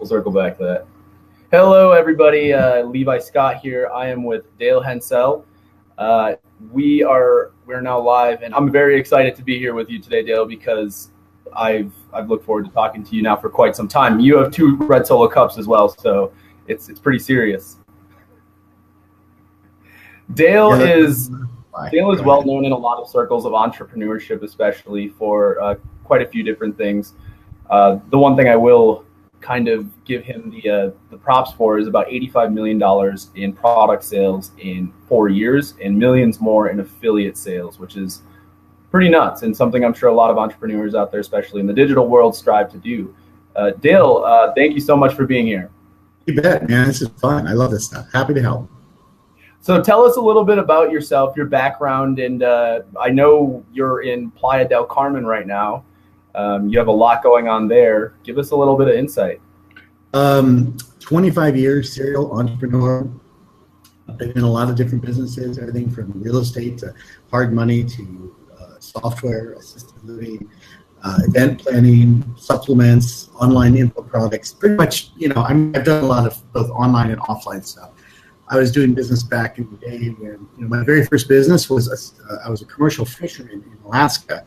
We'll circle back to that. Hello, everybody. Levi Scott here. I am with Dale Hensel. We're now live, and I'm very excited to be here with you today, Dale, because I've looked forward to talking to you now for quite some time. You have 2 Red Solo Cups as well, so it's pretty serious. Dale is well known in a lot of circles of entrepreneurship, especially for quite a few different things. The one thing I will kind of give him the props for is about $85 million in product sales in 4 years and millions more in affiliate sales, which is pretty nuts and something I'm sure a lot of entrepreneurs out there, especially in the digital world, strive to do. Dale, thank you so much for being here. You bet, man. This is fun. I love this stuff. Happy to help. So tell us a little bit about yourself, your background, and I know you're in Playa del Carmen right now. You have a lot going on there. Give us a little bit of insight. 25 years, serial entrepreneur. I've been in a lot of different businesses, everything from real estate to hard money to software, assisted living, event planning, supplements, online info products. Pretty much, I've done a lot of both online and offline stuff. I was doing business back in the day when, my very first business was I was a commercial fisherman in Alaska,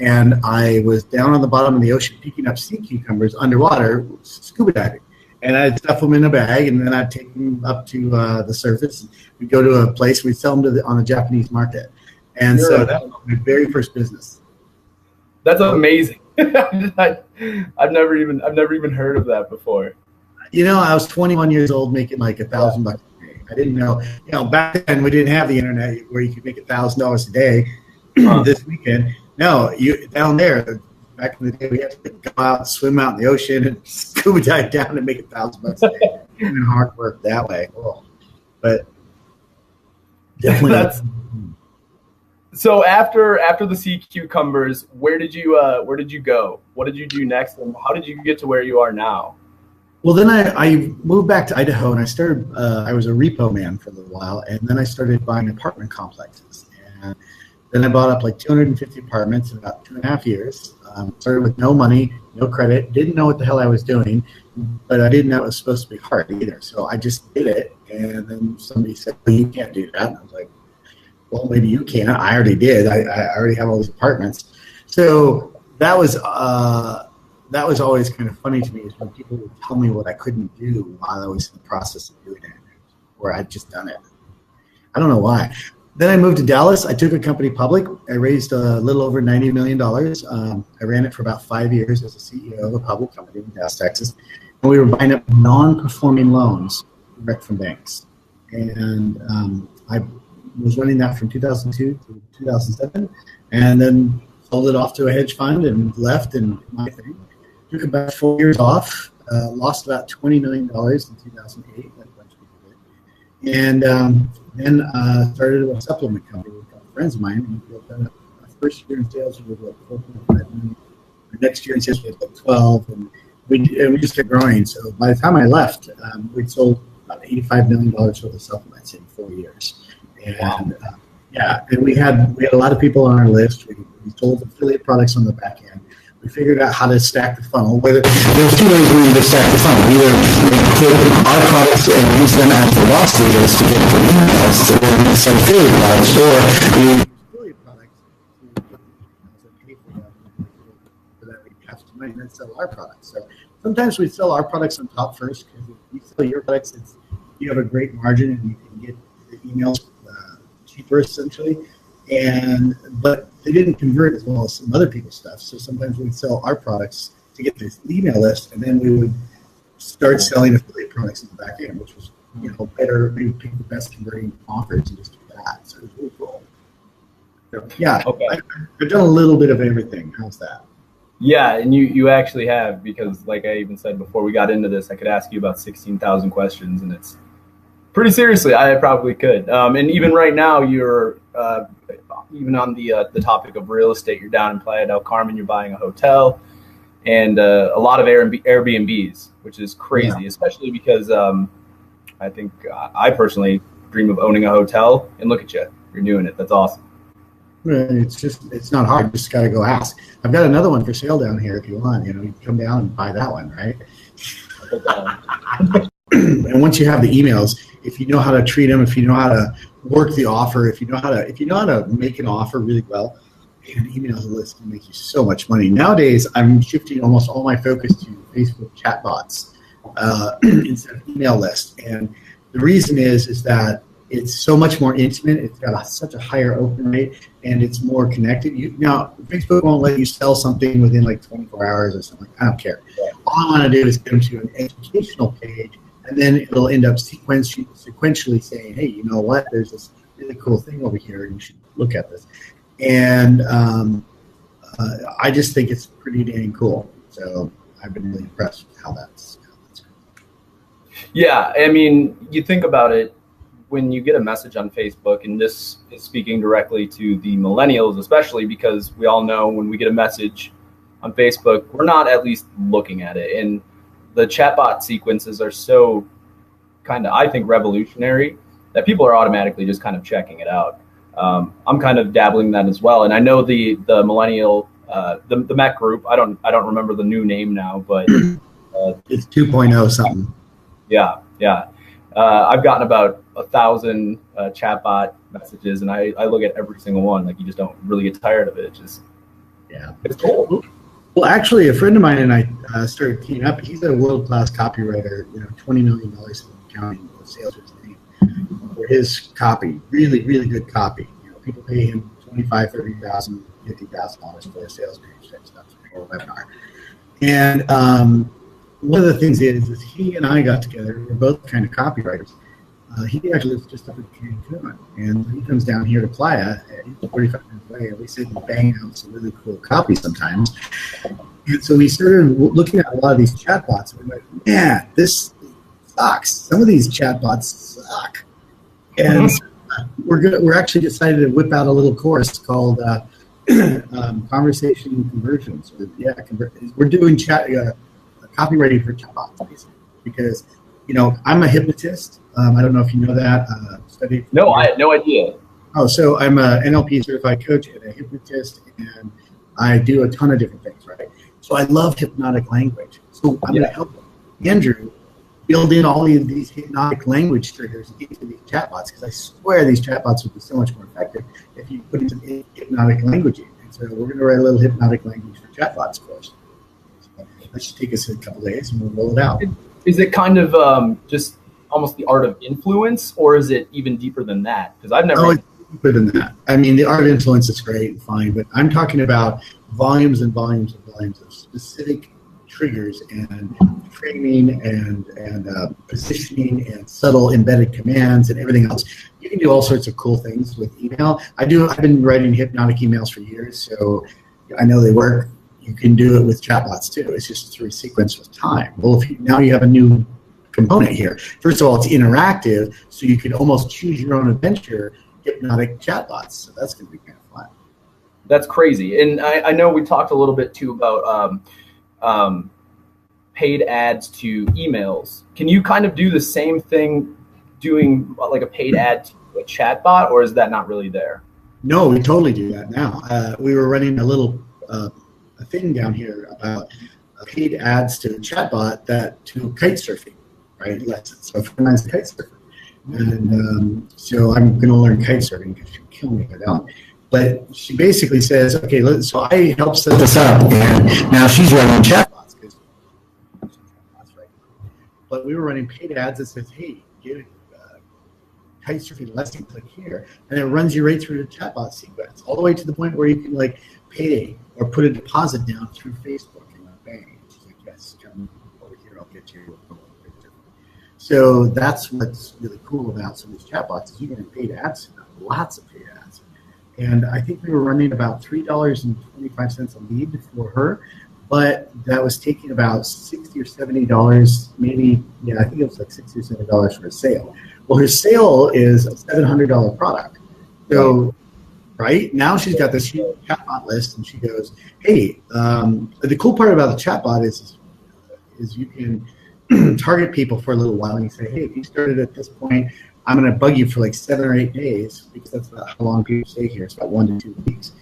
and I was down on the bottom of the ocean picking up sea cucumbers underwater, scuba diving. And I'd stuff them in a bag, and then I'd take them up to the surface. We'd go to a place, we'd sell them on the Japanese market. And so that was my very first business. That's amazing. I've never even heard of that before. I was 21 years old making like $1,000 a day. I didn't know, back then we didn't have the internet where you could make $1,000 a day this weekend. No, down there, back in the day, we had to go out, swim out in the ocean, and scuba dive down and make $1,000 a day. Even hard work that way. Oh. But definitely. So after the sea cucumbers, where did you go? What did you do next, and how did you get to where you are now? Well, then I moved back to Idaho, and I started. I was a repo man for a little while, and then I started buying apartment complexes. And then I bought up like 250 apartments in about 2.5 years. Started with no money, no credit, didn't know what the hell I was doing, but I didn't know it was supposed to be hard either. So I just did it, and then somebody said, "Well, you can't do that." And I was like, "Well, maybe you can." I already did. I already have all these apartments. So that was always kind of funny to me, is when people would tell me what I couldn't do while I was in the process of doing it, or I'd just done it. I don't know why. Then I moved to Dallas. I took a company public. I raised a little over $90 million. I ran it for about 5 years as a CEO of a public company in Dallas, Texas. And we were buying up non-performing loans direct from banks. And I was running that from 2002 to 2007, and then sold it off to a hedge fund and left and my thing. Took about 4 years off, lost about $20 million in 2008. Like a bunch of people did. And then started a supplement company with friends of mine. And we built our first year in sales, we were like 4.5 million. Our next year in sales, we had like 12, and we just kept growing. So by the time I left, we'd sold about $85 million worth of supplements in 4 years. And and we had a lot of people on our list. We sold affiliate products on the back end. We figured out how to stack the funnel. There's 2 ways we need to stack the funnel. Either take our products and use them as loss leaders to get to emails, so we're going to sell affiliate products, or we use affiliate products to pay for them, so that we have to money and then sell our products. So sometimes we sell our products on top first, because if you sell your products, you have a great margin and you can get the emails cheaper, essentially. But they didn't convert as well as some other people's stuff. So sometimes we'd sell our products to get this email list, and then we would start selling affiliate products in the back end, which was better. We would pick the best converting offers and just do that. So it was really cool. So, yeah, okay. I've done a little bit of everything. How's that? Yeah, and you actually have, because like I even said before we got into this, I could ask you about 16,000 questions, and it's pretty seriously, I probably could. And even right now, you're even on the topic of real estate. You're down in Playa del Carmen. You're buying a hotel and a lot of Airbnbs, which is crazy, especially because I think I personally dream of owning a hotel. And look at you, you're doing it. That's awesome. It's not hard. You just got to go ask. I've got another one for sale down here if you want. You come down and buy that one, right? And once you have the emails, if you know how to treat them, if you know how to work the offer, if you know how to make an offer really well, an email list can make you so much money. Nowadays, I'm shifting almost all my focus to Facebook chatbots instead of email lists. And the reason is that it's so much more intimate. It's got such a higher open rate, and it's more connected. Now, Facebook won't let you sell something within like 24 hours or something. I don't care. All I want to do is get them to an educational page, and then it'll end up sequentially saying, hey, you know what? There's this really cool thing over here, and you should look at this. And I just think it's pretty dang cool. So I've been really impressed with how that's cool. Yeah, I mean, you think about it, when you get a message on Facebook, and this is speaking directly to the millennials, especially because we all know when we get a message on Facebook, we're not at least looking at it. And the chatbot sequences are so kind of, I think, revolutionary that people are automatically just kind of checking it out. I'm kind of dabbling in that as well. And I know the millennial, the MEC group, I don't remember the new name now, but it's 2.0 something. Yeah. I've gotten about 1,000 chatbot messages, and I look at every single one. Like, you just don't really get tired of it. It's cool. Well, actually, a friend of mine and I started teaming up. He's a world-class copywriter. $20 million in accounting sales for his name for his copy. Really, really good copy. People pay him $25,000, $30,000, $50,000 for a sales page type stuff or a webinar. And one of the things is he and I got together. We're both kind of copywriters. He actually lives just up in Cancun, and he comes down here to Playa. He's 45 minutes away, and we sit and bang out some really cool copy sometimes. And so we started looking at a lot of these chatbots, and we're like, man, this sucks. Some of these chatbots suck. And we're actually decided to whip out a little course called Conversation Conversions. We're doing copywriting for chatbots, basically, because I'm a hypnotist. I don't know if you know that. No, I had no idea. Oh, so I'm a NLP certified coach and a hypnotist, and I do a ton of different things, right? So I love hypnotic language. So I'm going to help Andrew build in all of these hypnotic language triggers into these chatbots, because I swear these chatbots would be so much more effective if you put in some hypnotic language in. And so we're going to write a little hypnotic language for chatbots course. So that should take us a couple days, and we'll roll it out. Is it kind of just almost the art of influence, or is it even deeper than that? Because I've never. Oh, it's deeper than that. I mean, the art of influence is great and fine, but I'm talking about volumes and volumes and volumes of specific triggers and framing and positioning and subtle embedded commands and everything else. You can do all sorts of cool things with email. I've been writing hypnotic emails for years, so I know they work. You can do it with chatbots too. It's just through a sequence with time. Well, now you have a new component here. First of all, it's interactive, so you can almost choose your own adventure, hypnotic chatbots. So that's going to be kind of fun. That's crazy. And I know we talked a little bit too about paid ads to emails. Can you kind of do the same thing doing like a paid ad to a chatbot, or is that not really there? No, we totally do that now. We were running a little a thing down here about paid ads to a chatbot to kite surfing, right? So a friend of mine's a kite surfer. And so I'm going to learn kite surfing because she'll kill me if I don't. But she basically says, okay, so I helped set this up, and now she's running chatbots. Right? But we were running paid ads that says, hey, get a kite surfing lesson, click here. And it runs you right through the chatbot sequence, all the way to the point where you can pay or put a deposit down through Facebook. And bang, she's like, yes, come over here, I'll get you. So that's what's really cool about some of these chatbots is you can paid ads, lots of paid ads. And I think we were running about $3.25 a lead for her, but that was taking about $60 or $70, maybe, I think it was like $60 or $70 for a sale. Well, her sale is a $700 product. So, right, now she's got this huge chatbot list, and she goes, hey, the cool part about the chatbot is you can target people for a little while, and you say, hey, if you started at this point, I'm going to bug you for like 7 or 8 days, because that's about how long people stay here. It's about 1 to 2 weeks,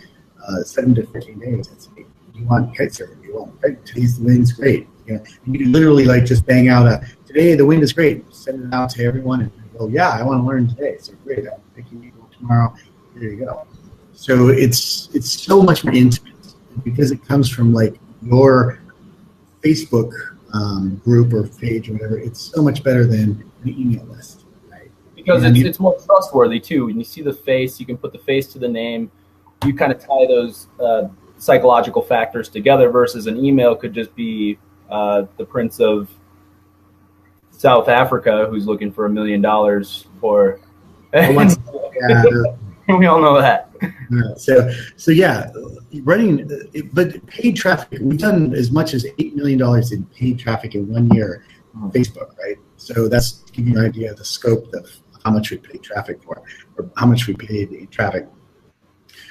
7 to 15 days. It's, hey, you want kite surfing? You want kite? Today's the wind's great. You can literally like just bang out today the wind is great, send it out to everyone and go, yeah, I want to learn today. So great, I'm picking you tomorrow. There you go. So it's so much more intimate because it comes from like your Facebook group or page or whatever. It's so much better than an email list, right? Because it's more trustworthy too. When you see the face, you can put the face to the name. You kind of tie those psychological factors together versus an email could just be the Prince of South Africa who's looking for $1 million for. We all know that. So yeah, but paid traffic. We've done as much as $8 million in paid traffic in 1 year on Facebook, right? So that's to give you an idea of the scope of how much we paid traffic for, or how much we paid in traffic.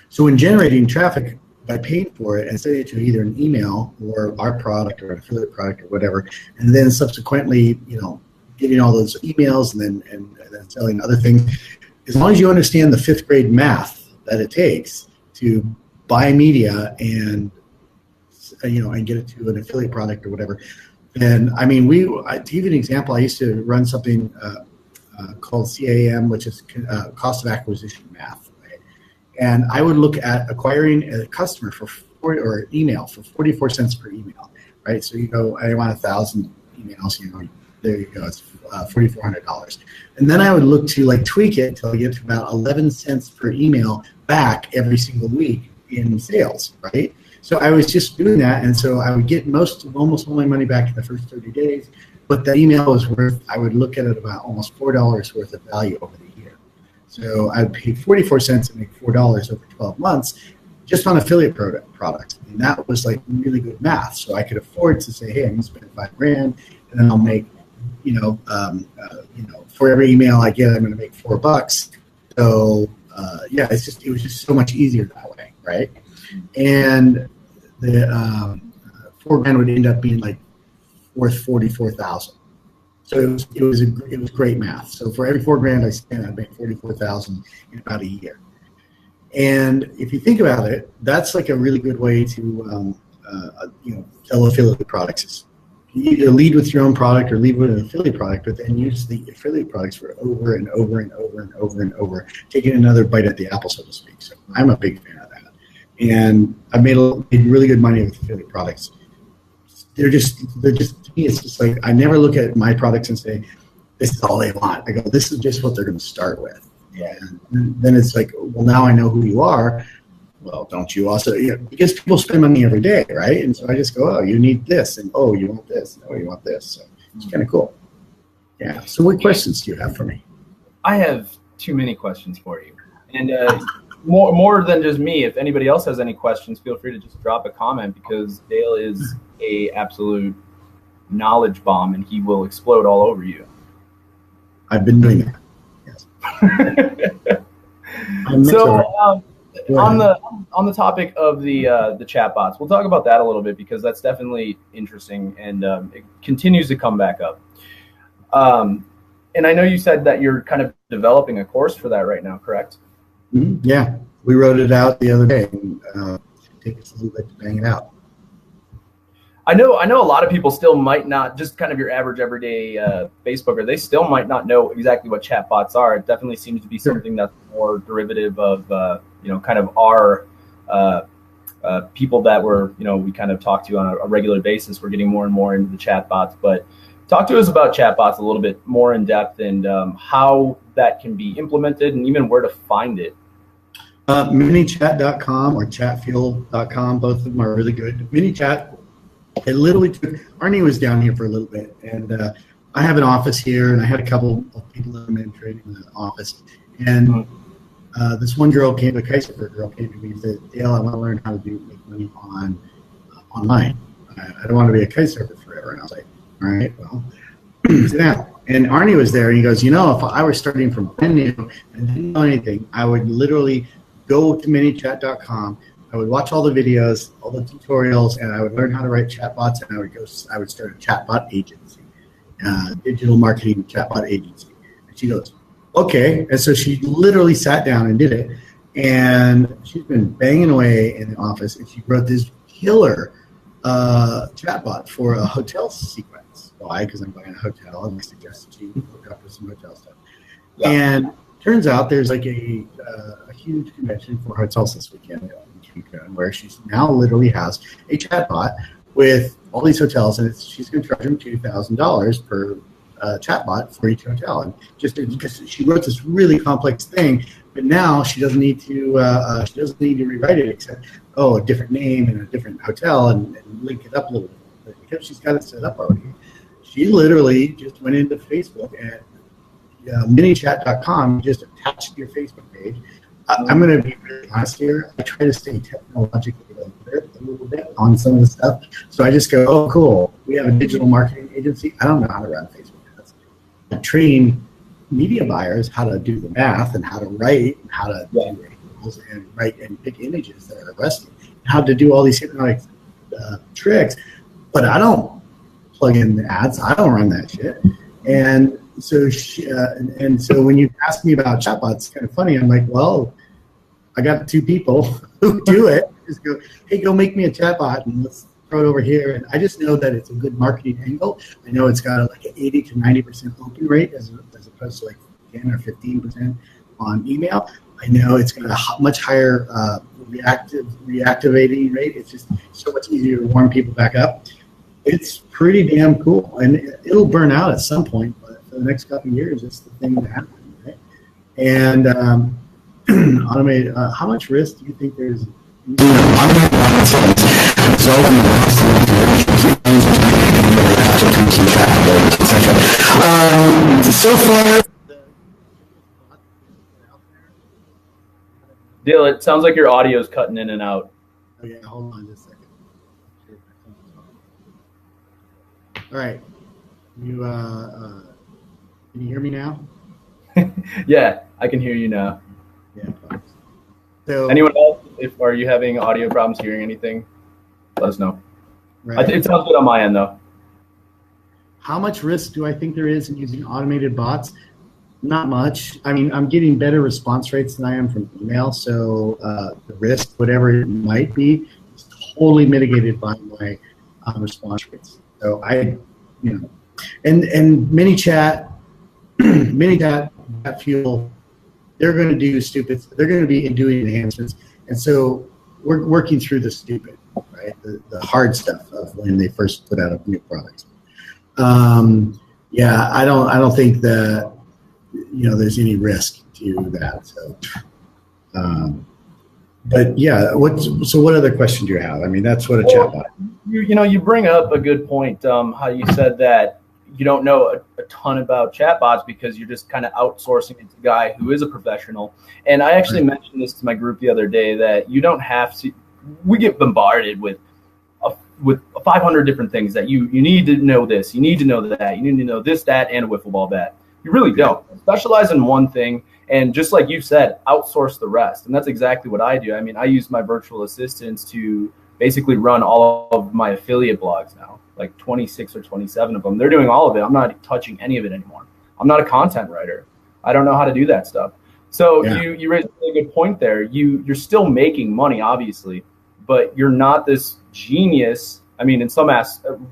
So when generating traffic by paying for it and sending it to either an email or our product or an affiliate product or whatever, and then subsequently, getting all those emails and then selling other things. As long as you understand the 5th grade math that it takes to buy media and get it to an affiliate product or whatever, then to give you an example, I used to run something called CAM, which is cost of acquisition math, right? And I would look at acquiring a customer or email for 44 cents per email, right? So I want 1,000 emails, there you go, it's $4,400. And then I would look to tweak it until I get to about 11 cents per email back every single week in sales, right? So I was just doing that, and so I would get almost all my money back in the first 30 days, but the email was I would look at it about almost $4 worth of value over the year. So I would pay 44 cents and make $4 over 12 months just on affiliate products. And that was really good math. So I could afford to say, hey, I'm going to spend $5,000, and then I'll make for every email I get, I'm going to make $4. So it was just so much easier that way, right? And the $4,000 would end up being worth 44,000. So it was great math. So for every $4,000 I spent, I'd make 44,000 in about a year. And if you think about it, that's a really good way to sell affiliate products. You either lead with your own product or lead with an affiliate product, but then use the affiliate products for over and over and over and over and over, taking another bite at the apple, so to speak. So I'm a big fan of that. And I've made really good money with affiliate products. They're just to me, it's just I never look at my products and say, this is all they want. I go, this is just what they're going to start with. And then it's well, now I know who you are. Well, don't you also, because people spend money every day, right? And so I just go, oh, you need this, and oh, you want this, and oh, you want this. So it's kind of cool. Yeah. So what questions do you have for me? I have too many questions for you. And more than just me, if anybody else has any questions, feel free to just drop a comment, because Dale is a absolute knowledge bomb, and he will explode all over you. I've been doing that. Yes. On the topic of the chatbots, we'll talk about that a little bit, because that's definitely interesting, and it continues to come back up. And I know you said that you're kind of developing a course for that right now, correct? Mm-hmm. Yeah, we wrote it out the other day, and take us a little bit to bang it out. I know a lot of people still might not, just kind of your average everyday Facebooker, they still might not know exactly what chatbots are. It definitely seems to be something that's more derivative of kind of our people that we kind of talk to on a regular basis. We're getting more and more into the chatbots, but talk to us about chatbots a little bit more in depth, and how that can be implemented, and even where to find it. Minichat.com or chatfuel.com, both of them are really good. Minichat, it literally took, Arnie was down here for a little bit, and I have an office here, and I had a couple of people that I'm mentoring in the office, and this one girl came, a Kaiserberg girl came to me and said, Dale, I want to learn how to make money online. I don't want to be a Kaiserberg forever. And I was like, all right, well, sit down. And Arnie was there, and he goes, if I were starting from brand new and didn't know anything, I would literally go to minichat.com. I would watch all the videos, all the tutorials, and I would learn how to write chatbots, and I would start a chatbot agency, digital marketing chatbot agency. And she goes, okay. And so she literally sat down and did it, and she's been banging away in the office, and she wrote this killer chatbot for a hotel sequence. Why? Because I'm buying a hotel, and I suggested you hook up with some hotel stuff. Yeah. And turns out there's like a huge convention for hotels this weekend in Cancun, where she now literally has a chatbot with all these hotels, and she's going to charge them $2,000 per chatbot for each hotel, and just because she wrote this really complex thing, but now she doesn't need to rewrite it except a different name and a different hotel and link it up a little bit. But because she's got it set up already, she literally just went into Facebook and minichat.com, just attached to your Facebook page. I'm going to be really honest here. I try to stay technologically literate a little bit on some of the stuff. So I just go, oh, cool. We have a digital marketing agency. I don't know how to run Facebook ads. I train media buyers how to do the math and how to write and how to generate rules and write and pick images that are arresting, how to do all these hypnotic tricks. But I don't plug in the ads. I don't run that shit. And so so when you ask me about chatbots, it's kind of funny. I'm like, well, I got two people who do it. Just go, hey, go make me a chatbot and let's throw it over here. And I just know that it's a good marketing angle. I know it's got like an 80 to 90% open rate as opposed to like 10 or 15% on email. I know it's got a much higher reactivating rate. It's just so much easier to warm people back up. It's pretty damn cool, and it'll burn out at some point. But for the next couple of years, it's the thing to happen, right? And automate. How much risk do you think there's? So far. Dale, it sounds like your audio is cutting in and out. Oh yeah, hold on just a second. All right, can you hear me now? Yeah, I can hear you now. Yeah. So, anyone else? Are you having audio problems hearing anything? Let us know. Right. It sounds good on my end though. How much risk do I think there is in using automated bots? Not much. I mean, I'm getting better response rates than I am from email, so the risk, whatever it might be, is totally mitigated by my response rates. So and ManyChat, Fuel, they're going to do stupid. They're going to be doing enhancements, and so we're working through the stupid, right? The hard stuff of when they first put out new products. Yeah, I don't think that there's any risk to that. So, but yeah, what other questions do you have? I mean, that's what a chatbot. You bring up a good point. How you said that you don't know a ton about chatbots because you're just kind of outsourcing it to a guy who is a professional. And I actually mentioned this to my group the other day that you don't have to. We get bombarded with 500 different things that you need to know this, you need to know that, you need to know this, that, and a wiffle ball bat. You really don't. Specialize in one thing, and just like you said, outsource the rest. And that's exactly what I do. I mean, I use my virtual assistants to basically run all of my affiliate blogs now, like 26 or 27 of them. They're doing all of it. I'm not touching any of it anymore. I'm not a content writer. I don't know how to do that stuff. So you raised a really good point there. You're still making money, obviously, but you're not this genius. I mean, in some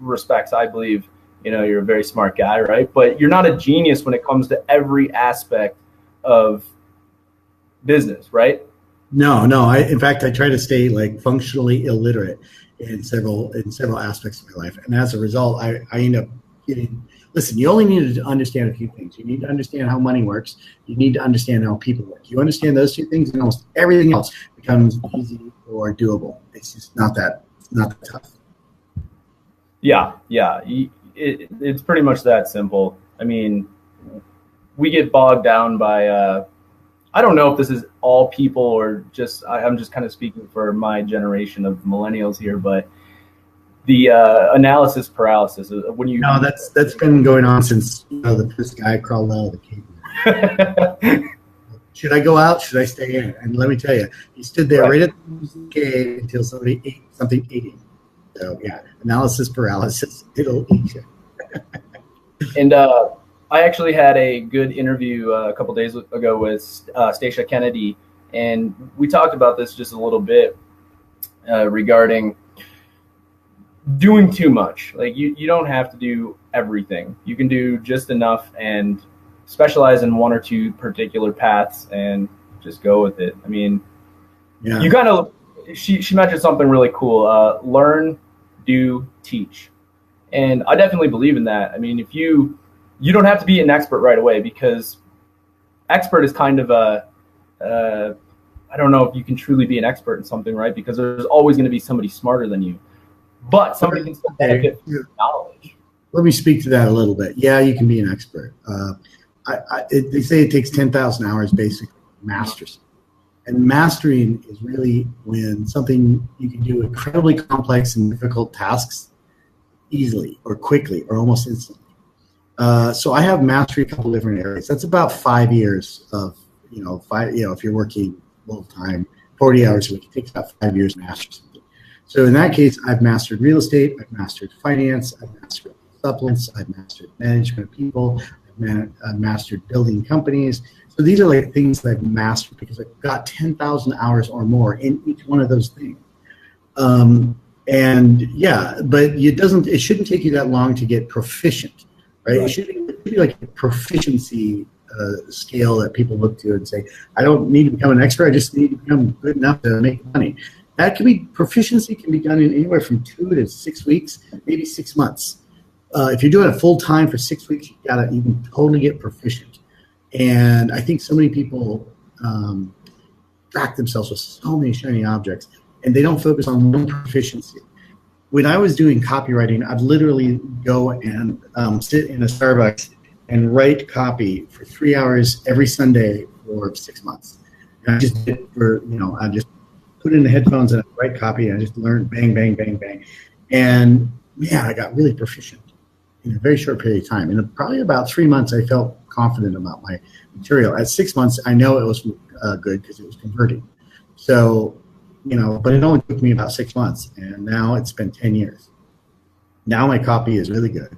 respects, I believe, you're a very smart guy, right? But you're not a genius when it comes to every aspect of business, right? No. In fact, I try to stay like functionally illiterate in several aspects of my life, and as a result, I end up getting. Listen, you only need to understand a few things. You need to understand how money works. You need to understand how people work. You understand those two things, and almost everything else becomes easy or doable. It's just not that tough. Yeah. It's pretty much that simple. I mean, we get bogged down by, I don't know if this is all people or just, I'm just kind of speaking for my generation of millennials here, but the analysis paralysis. No, that's been going on since the first guy crawled out of the cave. Should I go out? Should I stay in? And let me tell you, he stood there right at the cave until somebody ate him. So yeah, analysis paralysis, it'll eat you. And I actually had a good interview a couple days ago with Stacia Kennedy, and we talked about this just a little bit regarding doing too much. Like you don't have to do everything. You can do just enough and specialize in one or two particular paths and just go with it. I mean, Yeah. you kind of, she mentioned something really cool. Learn, do, teach. And I definitely believe in that. I mean, if you don't have to be an expert right away, because expert is kind of I don't know if you can truly be an expert in something, right? Because there's always going to be somebody smarter than you. But somebody can still benefit from your knowledge. Let me speak to that a little bit. Yeah, you can be an expert. They say it takes 10,000 hours basically to master something. And mastering is really when something you can do incredibly complex and difficult tasks easily or quickly or almost instantly. So I have mastered a couple different areas. That's about 5 years of, if you're working full time, 40 hours a week, it takes about 5 years to master something. So in that case, I've mastered real estate, I've mastered finance, I've mastered supplements, I've mastered management of people, I've mastered building companies. So these are like things that I've mastered because I've got 10,000 hours or more in each one of those things. And yeah, but it shouldn't take you that long to get proficient, right? It should be like a proficiency scale that people look to and say, I don't need to become an expert, I just need to become good enough to make money. Proficiency can be done in anywhere from 2 to 6 weeks, maybe 6 months. If you're doing it full time for 6 weeks, you can totally get proficient. And I think so many people distract themselves with so many shiny objects, and they don't focus on one proficiency. When I was doing copywriting, I'd literally go and sit in a Starbucks and write copy for 3 hours every Sunday for 6 months. And I just did I just put in the headphones and I write copy, and I just learned bang, bang, bang, bang. And man, I got really proficient in a very short period of time. In probably about 3 months, I felt confident about my material. At 6 months, I know it was good because it was converting. So, but it only took me about 6 months, and now it's been 10 years. Now my copy is really good,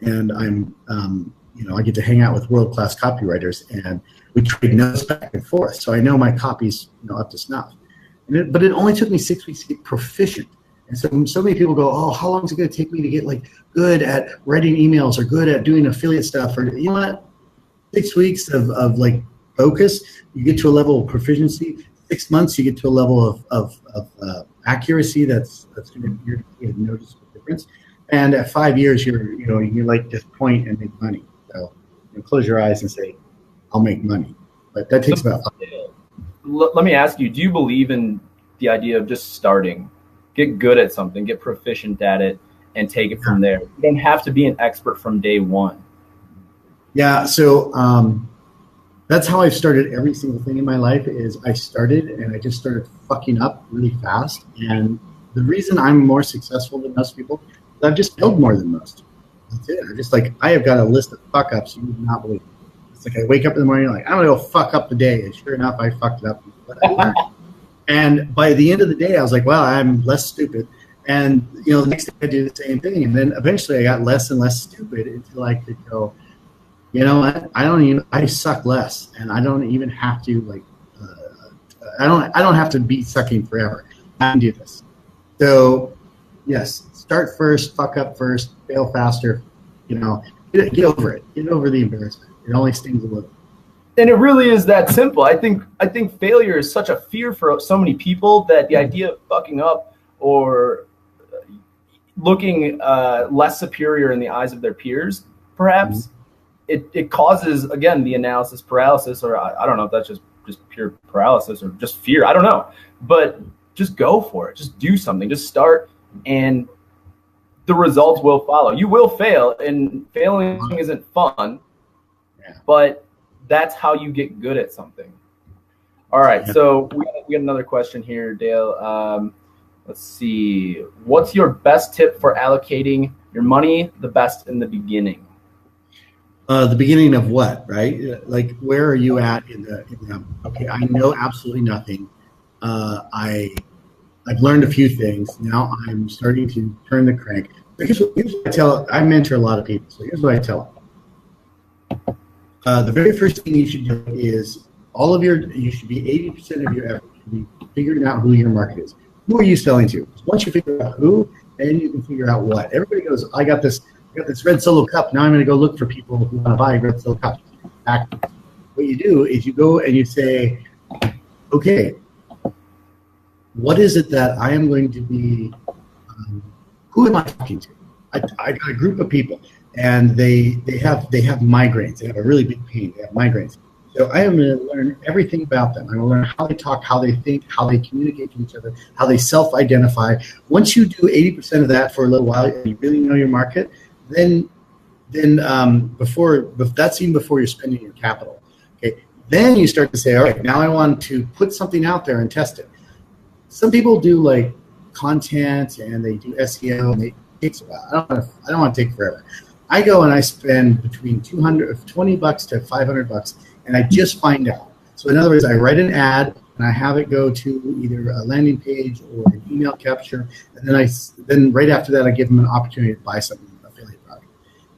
and I'm, I get to hang out with world-class copywriters, and we trade notes back and forth. So I know my copy's up to snuff. But it only took me 6 weeks to get proficient. And so many people go, oh, how long is it going to take me to get good at writing emails or good at doing affiliate stuff? Or you know what? 6 weeks of focus, you get to a level of proficiency. 6 months, you get to a level of accuracy that's going to be a noticeable difference. And at 5 years, you're like just point and make money. So close your eyes and say, I'll make money. But that takes about 5 years. Let me ask you, do you believe in the idea of just starting? Get good at something, get proficient at it, and take it from there. You don't have to be an expert from day one. Yeah, so that's how I've started every single thing in my life is I started and I just started fucking up really fast. And the reason I'm more successful than most people is I've just failed more than most. That's it. I have got a list of fuck-ups you would not believe. It's like I wake up in the morning I'm going to go fuck up the day. And sure enough, I fucked it up. But I learned. And by the end of the day, I was like, well, I'm less stupid. And, the next day I do the same thing. And then eventually I got less and less stupid until I could go, what? I suck less. And I don't even have to I don't have to be sucking forever. I can do this. So yes, start first, fuck up first, fail faster, get over it. Get over the embarrassment. It only stings a little. And it really is that simple. I think failure is such a fear for so many people that the idea of fucking up or looking less superior in the eyes of their peers, perhaps, it causes, again, the analysis paralysis, or I don't know if that's just pure paralysis or just fear. I don't know. But just go for it. Just do something. Just start, and the results will follow. You will fail, and failing isn't fun, but that's how you get good at something. All right, so we got another question here, Dale. Let's see. What's your best tip for allocating your money the best in the beginning? The beginning of what, right? Where are you at in the okay, I know absolutely nothing. I've learned a few things. Now I'm starting to turn the crank. Here's what I mentor a lot of people. So here's what I tell them. The very first thing you should do is you should be 80% of your effort should be figuring out who your market is. Who are you selling to? Once you figure out who, and you can figure out what. Everybody goes, I got this red Solo cup. Now I'm going to go look for people who want to buy red Solo cups. What you do is you go and you say, okay, what is it that I am going to be, who am I talking to? I got a group of people, and they have migraines. They have a really big pain. They have migraines. So I am going to learn everything about them. I'm going to learn how they talk, how they think, how they communicate to each other, how they self-identify. Once you do 80% of that for a little while and you really know your market, then that's even before you're spending your capital. Okay, then you start to say, all right, now I want to put something out there and test it. Some people do like content and they do SEO, and it takes a while. I don't want to take forever. I go and I spend between $20 to $500, and I just find out. So in other words, I write an ad and I have it go to either a landing page or an email capture, and then right after that I give them an opportunity to buy something, an affiliate product.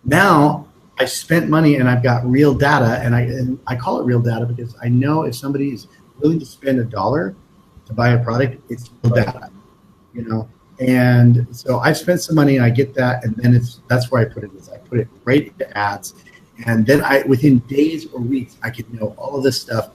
Now I spent money and I've got real data, and I call it real data because I know if somebody is willing to spend $1 to buy a product, it's real data, And so I've spent some money and I get that, and then that's where I put it. I put it right into ads, and then within days or weeks I could know all of this stuff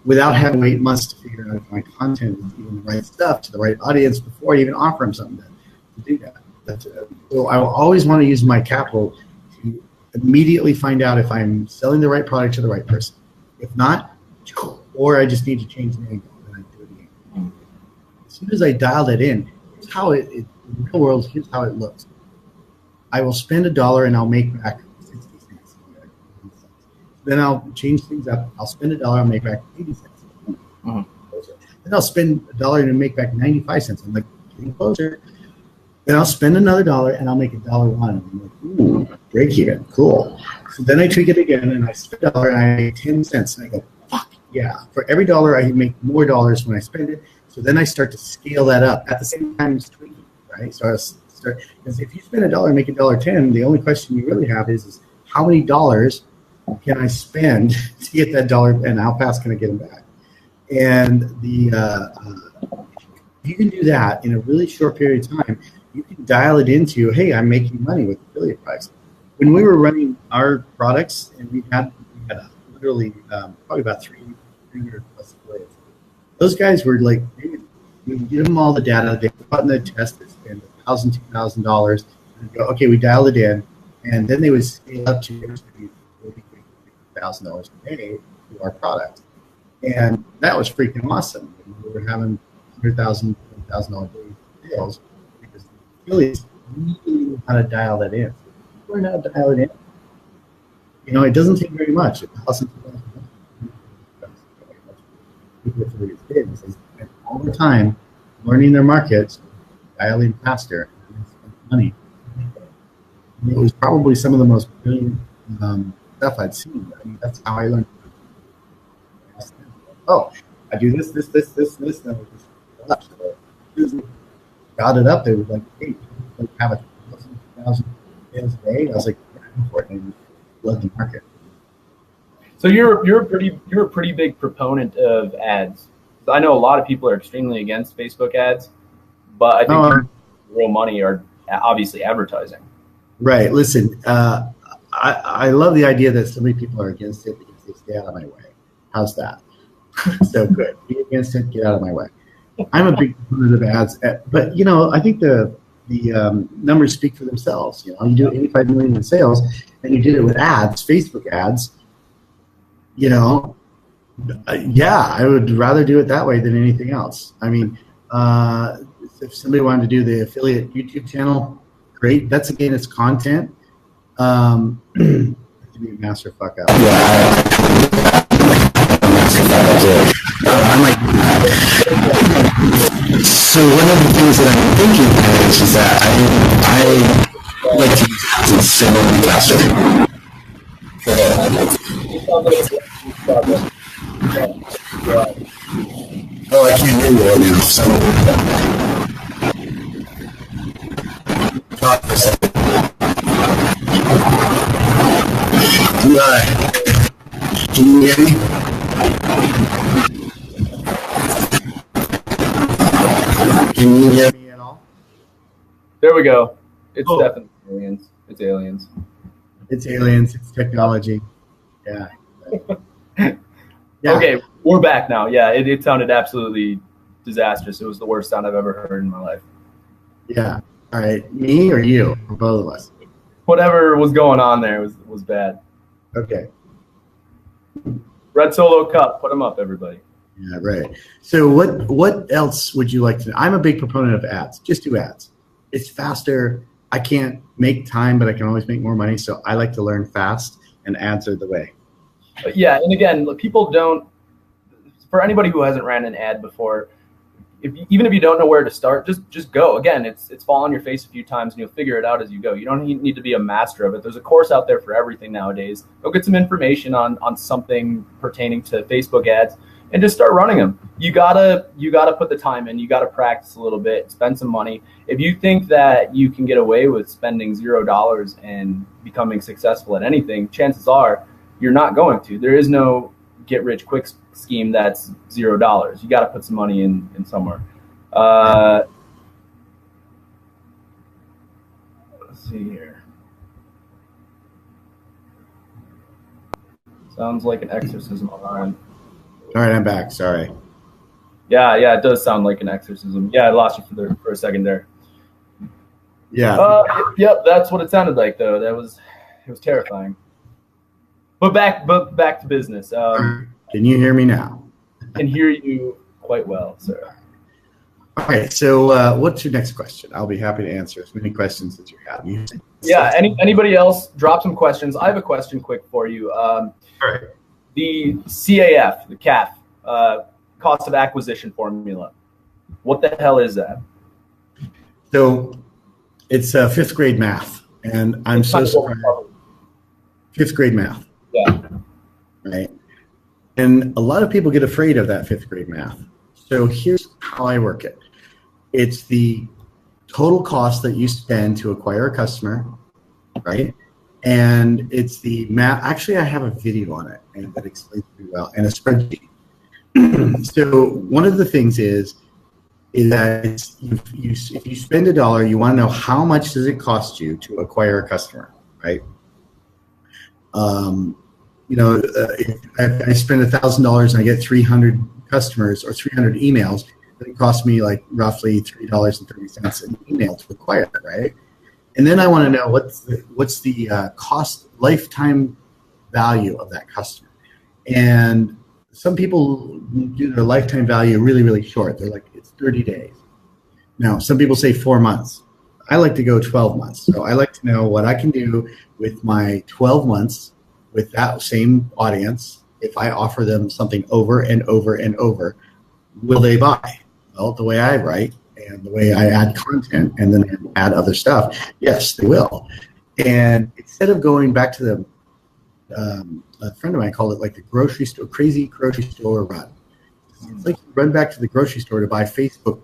without having to wait months to figure out if my content is even the right stuff to the right audience before I even offer them something to do that. So I will always want to use my capital to immediately find out if I'm selling the right product to the right person. If not, or I just need to change the angle, and I do it again. As soon as I dial that in, here's how in the real world, here's how it looks. I will spend $1 and I'll make back 60 cents. Then I'll change things up. I'll spend $1, I'll make back 80 cents. Uh-huh. Then I'll spend $1 and make back 95 cents. I'm like, getting closer. Then I'll spend another $1 and I'll make $1.01. I'm like, ooh, break even, cool. So then I tweak it again and I spend $1 and I make 10 cents. And I go, fuck yeah. For every $1, I make more dollars when I spend it. So then I start to scale that up at the same time as tweaking, right? So because if you spend $1 and make $1.10, the only question you really have is how many dollars can I spend to get that $1, and how fast can I get them back? And you can do that in a really short period of time. You can dial it into, hey, I'm making money with affiliate products. When we were running our products, and we had literally probably about 300 plus affiliates. Those guys were like, we would give them all the data. They put in the test. They spend $1,000, $2,000, and go, okay, we dial it in, and then they would scale up to $1,000 a day to our product, and that was freaking awesome. We were having $100,000, $1,000 day sales because the affiliates really knew how to dial that in. So learn how to dial it in. It doesn't take very much. $1,000, $2,000. Spend all the time learning their markets, dialing faster, and spend money. It was probably some of the most brilliant stuff I'd seen. That's how I learned. Oh, I do this, and I would just got it up. They were like, hey, have 1,000 sales a day. I was like, yeah, I'm for it. And I love the market. So you're a pretty big proponent of ads. I know a lot of people are extremely against Facebook ads, but I think real money are obviously advertising. Right. Listen, I love the idea that so many people are against it because they stay out of my way. How's that? So good. Be against it. Get out of my way. I'm a big proponent of ads, but I think the numbers speak for themselves. You do 85 million in sales, and you did it with ads, Facebook ads. Yeah, I would rather do it that way than anything else. I mean, if somebody wanted to do the affiliate YouTube channel, great. That's again, it's content. To be a master fuck up. So one of the things that I'm thinking is that I like to use ads instead of faster. Oh, I can't hear you right now. So talk for a second. Can you hear me? Can you hear me at all? There we go. It's definitely aliens. It's aliens. It's aliens. It's technology. Yeah. Yeah. Okay, we're back now. Yeah, it sounded absolutely disastrous. It was the worst sound I've ever heard in my life. Yeah. All right. Me or you? Or both of us? Whatever was going on there was bad. Okay. Red Solo Cup. Put them up, everybody. Yeah, right. So what else would you like to know? I'm a big proponent of ads. Just do ads. It's faster. I can't make time, but I can always make more money. So I like to learn fast, and ads are the way. Yeah, and again, people don't. For anybody who hasn't ran an ad before, even if you don't know where to start, just go. Again, it's fall on your face a few times, and you'll figure it out as you go. You don't need to be a master of it. There's a course out there for everything nowadays. Go get some information on something pertaining to Facebook ads, and just start running them. You gotta put the time in. You gotta practice a little bit, spend some money. If you think that you can get away with spending $0 and becoming successful at anything, chances are you're not going to. There is no get rich quick scheme that's $0. You got to put some money in somewhere. Let's see here. Sounds like an exorcism on our end. All right, I'm back. Sorry. Yeah, it does sound like an exorcism. Yeah, I lost you for a second there. Yeah. Yep, that's what it sounded like, though. It was terrifying. But back to business. Can you hear me now? Can hear you quite well, sir. All right. So, what's your next question? I'll be happy to answer as many questions as you have. Yeah. Anybody else? Drop some questions. I have a question quick for you. All right. The CAF, the CAF, cost of acquisition formula. What the hell is that? So, it's fifth grade math, and I'm so sorry. Fifth grade math. Yeah. Right. And a lot of people get afraid of that fifth grade math. So here's how I work it. It's the total cost that you spend to acquire a customer, right? And it's the math. Actually, I have a video on it and that explains it pretty well, and a spreadsheet. So one of the things is that if you spend $1, you want to know how much does it cost you to acquire a customer, right? If I spend $1,000 and I get 300 customers or 300 emails, it costs me like roughly $3.30 an email to acquire it, right? And then I want to know what's the cost lifetime value of that customer. And some people do their lifetime value really, really short. They're like, it's 30 days. Now, some people say 4 months. I like to go 12 months. So I like to know what I can do with my 12 months with that same audience. If I offer them something over and over and over, will they buy? Well, the way I write and the way I add content and then add other stuff, yes, they will. And instead of going back to the, a friend of mine called it like the grocery store, crazy grocery store run. It's like you run back to the grocery store to buy Facebook,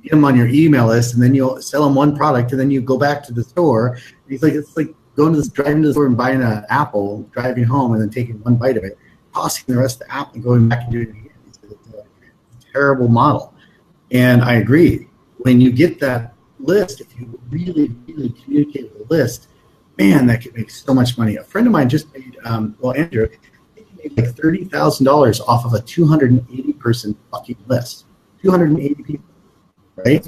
get them on your email list, and then you'll sell them one product, and then you go back to the store. And he's like, it's like driving to the store and buying an apple, driving home, and then taking one bite of it, tossing the rest of the apple, and going back and doing it again. It's a terrible model. And I agree. When you get that list, if you really, really communicate with the list, man, that could make so much money. A friend of mine just made, Andrew, he made like $30,000 off of a 280-person fucking list. 280 people, right?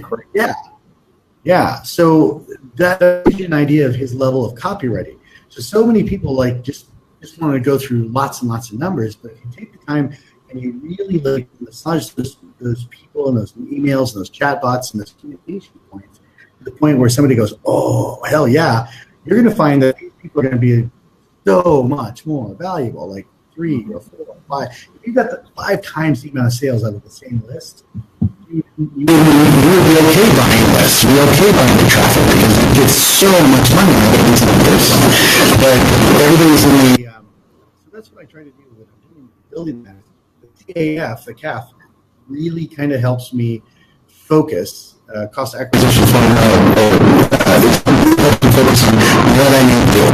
Yeah. So that gives you an idea of his level of copywriting. So many people like just want to go through lots and lots of numbers, but if you take the time and you really like massage those people and those emails and those chatbots and those communication points to the point where somebody goes, oh, hell yeah, you're going to find that these people are going to be so much more valuable, like 3 or 4 or 5. If you've got the 5 times the amount of sales out of the same list, You'll be okay buying less. You'll be okay buying the traffic because you get so much money out of this person. But everybody's in the... So that's what I try to do when I'm doing building that. The CAF, really kind of helps me focus cost acquisition focus on what I need to do.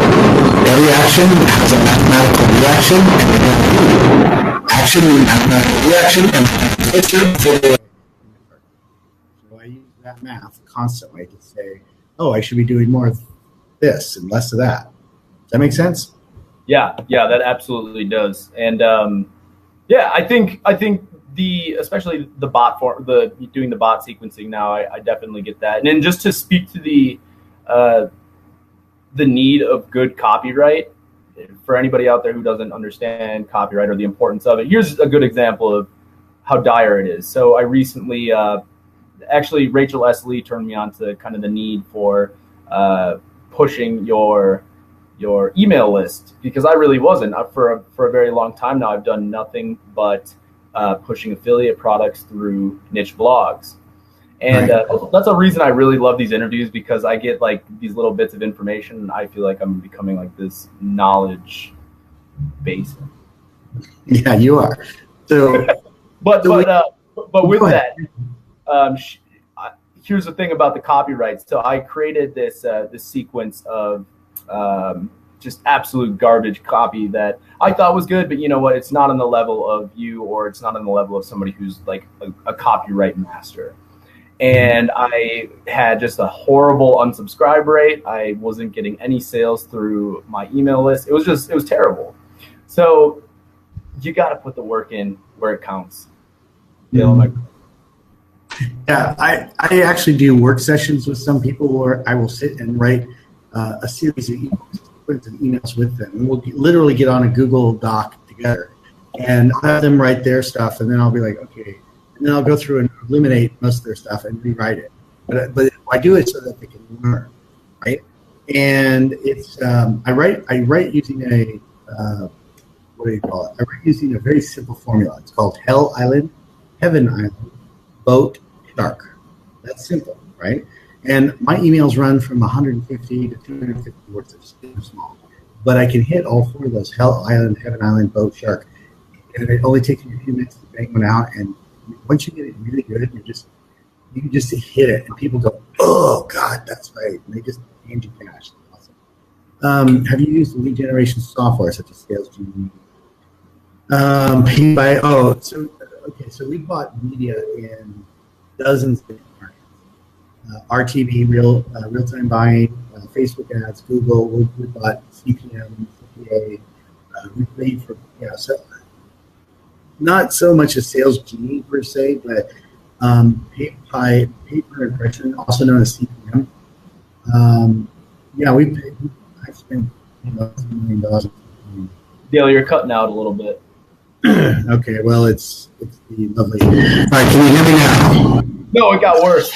Every action has a mathematical reaction, and action and mathematical reaction, and picture for the... that math constantly to say, oh, I should be doing more of this and less of that. Does that make sense? Yeah, that absolutely does. And I think especially the bot doing the bot sequencing now, I definitely get that. And then just to speak to the need of good copyright for anybody out there who doesn't understand copyright or the importance of it. Here's a good example of how dire it is. So I recently, actually Rachel S. Lee turned me on to kind of the need for pushing your email list, because I really wasn't. For a very long time now, I've done nothing but pushing affiliate products through niche blogs. And that's a reason I really love these interviews, because I get like these little bits of information and I feel like I'm becoming like this knowledge base. Yeah, you are. So, but with that, here's the thing about the copyrights. So I created this sequence of just absolute garbage copy that I thought was good, but you know what? It's not on the level of you, or it's not on the level of somebody who's like a copyright master. And I had just a horrible unsubscribe rate. I wasn't getting any sales through my email list. It was terrible. So you got to put the work in where it counts. Yeah, I actually do work sessions with some people where I will sit and write a series of emails with them. And we'll literally get on a Google Doc together and I'll have them write their stuff, and then I'll be like, okay. And then I'll go through and eliminate most of their stuff and rewrite it. But I do it so that they can learn, right? And it's I write using a what do you call it? I write using a very simple formula. It's called Hell Island, Heaven Island, Boat, Shark. That's simple, right? And my emails run from 150 to 250 words. They're small, but I can hit all four of those: Hell Island, Heaven Island, Boat, Shark. And it only takes me a few minutes to bang one out, and once you get it really good, you can just hit it, and people go, "Oh God, that's right!" And they just hand you cash. Awesome. Have you used lead generation software such as SalesGenie? So we bought media in dozens of different markets: RTB, real-time buying, Facebook ads, Google. We bought CPM, CPA. We paid for so. Not so much a sales genie per se, but pay per impression, also known as CPM. I spent $1 million. Dale, you're cutting out a little bit. Okay, well, it's the lovely. All right, can you hear me now? No, it got worse.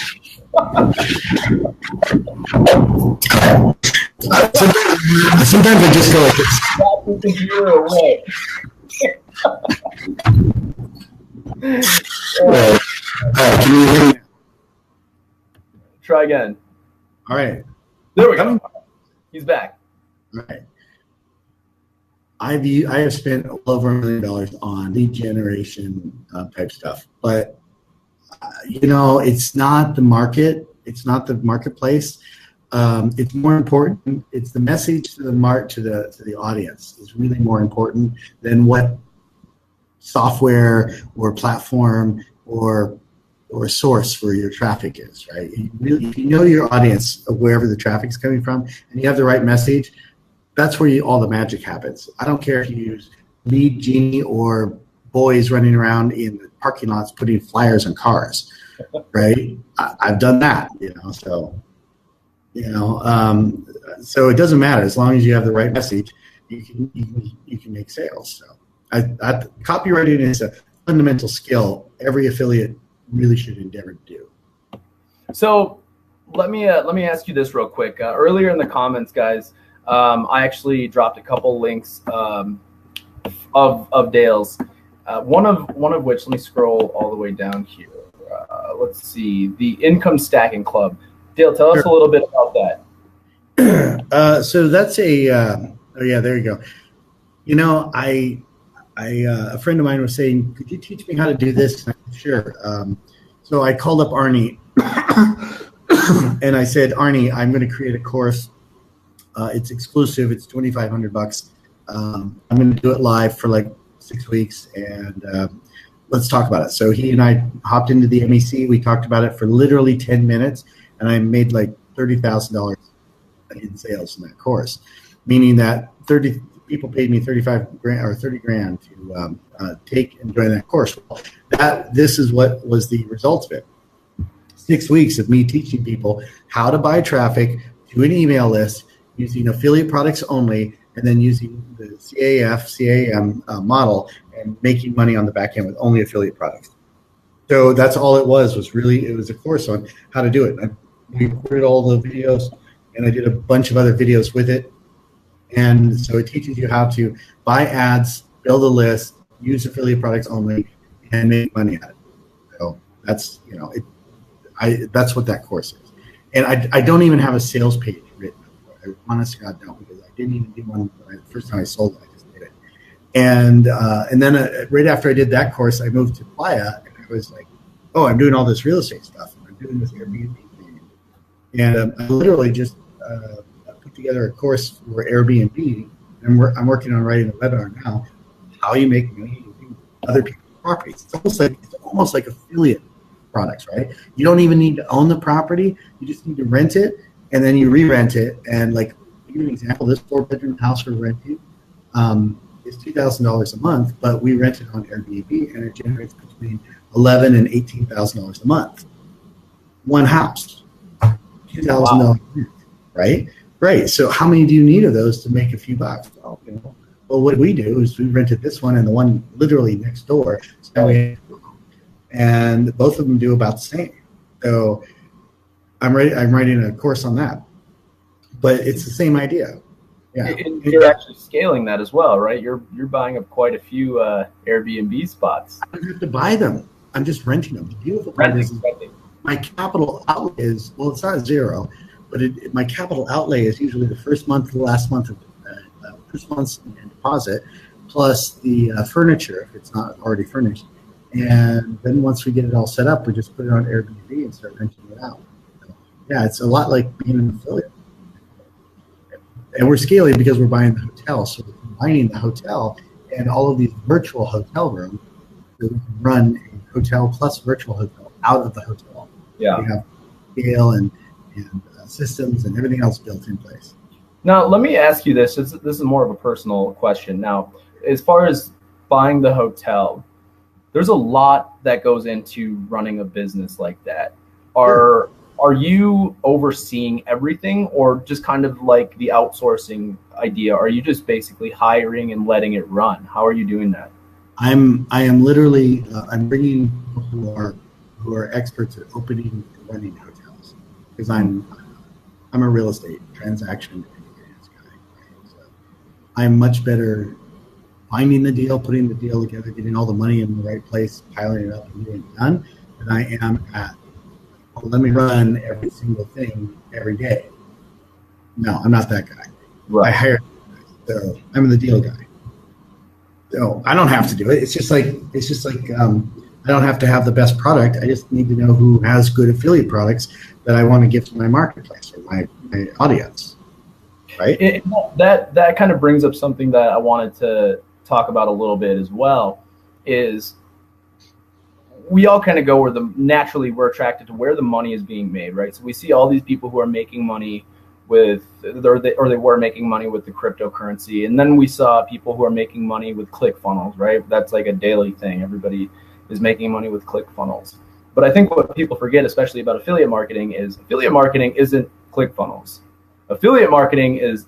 Sometimes I just go like this. Can you hear me? Try again. All right. There we go. He's back. All right. I have spent over $1 million on lead generation type stuff, but it's not the market. It's not the marketplace. It's more important. It's the message to the audience is really more important than what software or platform or source for your traffic is, right? If you know your audience of wherever the traffic is coming from, and you have the right message, that's where all the magic happens. I don't care if you use Lead Genie or boys running around in the parking lots putting flyers on cars, right? I've done that, so it doesn't matter as long as you have the right message. You can make sales. So copywriting is a fundamental skill every affiliate really should endeavor to do. So let me ask you this real quick. Earlier in the comments, guys, I actually dropped a couple links of Dale's. One of which, let me scroll all the way down here. Let's see, the Income Stacking Club. Dale, tell us a little bit about that. So that's there you go. A friend of mine was saying, could you teach me how to do this? And I said, sure. So I called up Arnie and I said, Arnie, I'm going to create a course. It's exclusive. It's $2,500. I'm going to do it live for like 6 weeks. And let's talk about it. So he and I hopped into the MEC. We talked about it for literally 10 minutes, and I made like $30,000 in sales in that course, meaning that 30 people paid me 35 grand or 30 grand to take and join that course. This is what was the result of it. 6 weeks of me teaching people how to buy traffic to an email list using affiliate products only, and then using the CAM model and making money on the back end with only affiliate products. So that's all it was a course on how to do it. We recorded all the videos, and I did a bunch of other videos with it. And so it teaches you how to buy ads, build a list, use affiliate products only, and make money at it. So that's, that's what that course is. And I don't even have a sales page written. I honest to God don't, because I didn't even do one the first time I sold it. I just did it. And then right after I did that course, I moved to Playa, and I was like, oh, I'm doing all this real estate stuff, and I'm doing this Airbnb thing. And I literally just put together a course for Airbnb, and I'm working on writing a webinar now, how you make money using other people's properties. It's almost like affiliate products, right? You don't even need to own the property. You just need to rent it, and then you re-rent it. And like, to give you an example, this 4-bedroom house we're renting is $2,000 a month, but we rent it on Airbnb, and it generates between $11,000 and $18,000 a month. One house, $2,000, right? Right. So how many do you need of those to make a few bucks? Well, what we do is we rented this one and the one literally next door. And both of them do about the same. So I'm writing a course on that. But it's the same idea. Yeah. And you're actually scaling that as well, right? You're buying up quite a few Airbnb spots. I don't have to buy them. I'm just renting them. The beautiful part is my capital outlay is, well, it's not zero, but my capital outlay is usually the first month, the last month of first month's deposit, plus the furniture if it's not already furnished. And then once we get it all set up, we just put it on Airbnb and start renting it out. So, yeah, it's a lot like being an affiliate. And we're scaling because we're buying the hotel. So we're combining the hotel and all of these virtual hotel rooms so we can run a hotel plus virtual hotel out of the hotel. Yeah. We have scale and systems and everything else built in place. Now, let me ask you this. This is more of a personal question. Now, as far as buying the hotel, there's a lot that goes into running a business like that. Are you overseeing everything, or just kind of like the outsourcing idea? Are you just basically hiring and letting it run? How are you doing that? I am literally I'm bringing people who are experts at opening and running hotels, because I'm a real estate transaction experience guy. Right? So I'm much better finding the deal, putting the deal together, getting all the money in the right place, piling it up, and getting it done, than I am at, let me run every single thing every day. No, I'm not that guy. Right. I hire, so I'm the deal guy. So I don't have to do it. It's just like I don't have to have the best product. I just need to know who has good affiliate products that I want to give to my marketplace or my audience. Right. That kind of brings up something that I wanted to talk about a little bit as well. Is we all kind of go where naturally we're attracted to where the money is being made, right? So we see all these people who are making money with, or they were making money with the cryptocurrency. And then we saw people who are making money with ClickFunnels, right? That's like a daily thing. Everybody is making money with ClickFunnels. But I think what people forget, especially about affiliate marketing, is affiliate marketing isn't ClickFunnels. Affiliate marketing is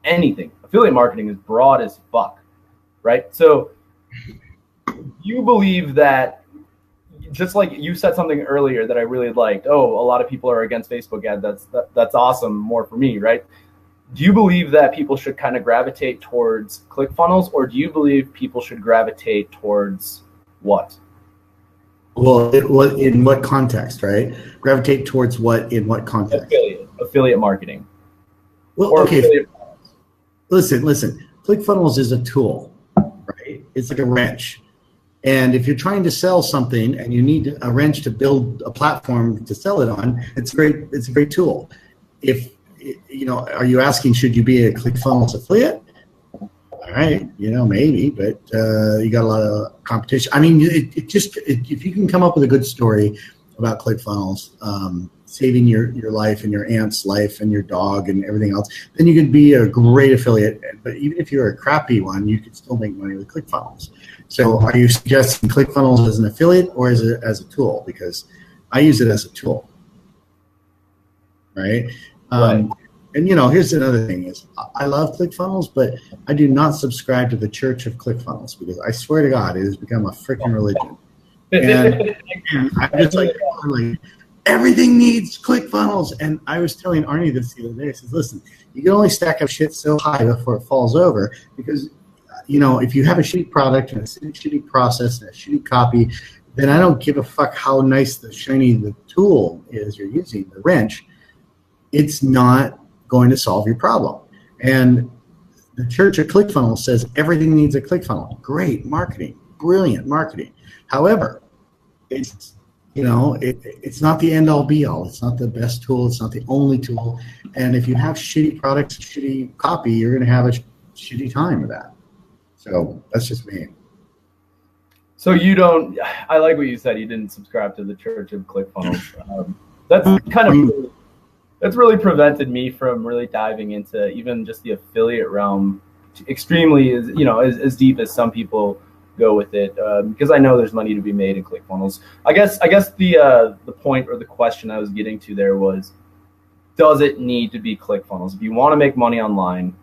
anything. Affiliate marketing is broad as fuck, right? So you believe that, just like you said something earlier that I really liked. Oh, a lot of people are against Facebook ads. That's awesome. More for me, right? Do you believe that people should kind of gravitate towards ClickFunnels, or do you believe people should gravitate towards what? Well, in what context, right? Gravitate towards what in what context? Affiliate marketing. Well, or okay. Listen. ClickFunnels is a tool, right? It's like a wrench. And if you're trying to sell something and you need a wrench to build a platform to sell it on, it's a great tool. If are you asking, should you be a ClickFunnels affiliate? all right, maybe, but you got a lot of competition. I mean, if you can come up with a good story about ClickFunnels, saving your life and your aunt's life and your dog and everything else, then you could be a great affiliate. But even if you're a crappy one, you could still make money with ClickFunnels. So are you suggesting ClickFunnels as an affiliate or as a tool? Because I use it as a tool, right? Right. And here's another thing is I love ClickFunnels, but I do not subscribe to the Church of ClickFunnels because I swear to God, it has become a freaking religion. And I'm just like, everything needs ClickFunnels. And I was telling Arnie this the other day. I says, listen, you can only stack up shit so high before it falls over because, if you have a shitty product and a shitty process and a shitty copy, then I don't give a fuck how nice the tool is you're using, the wrench. It's not going to solve your problem. And the Church of ClickFunnels says everything needs a ClickFunnel. Great marketing, brilliant marketing. However, it's it's not the end all be all. It's not the best tool. It's not the only tool. And if you have shitty products, shitty copy, you're going to have a shitty time with that. So that's just me. So I like what you said. You didn't subscribe to the Church of ClickFunnels. That's really prevented me from really diving into even just the affiliate realm extremely as deep as some people go with it, because I know there's money to be made in ClickFunnels. I guess the point or the question I was getting to there was, does it need to be ClickFunnels? If you want to make money online,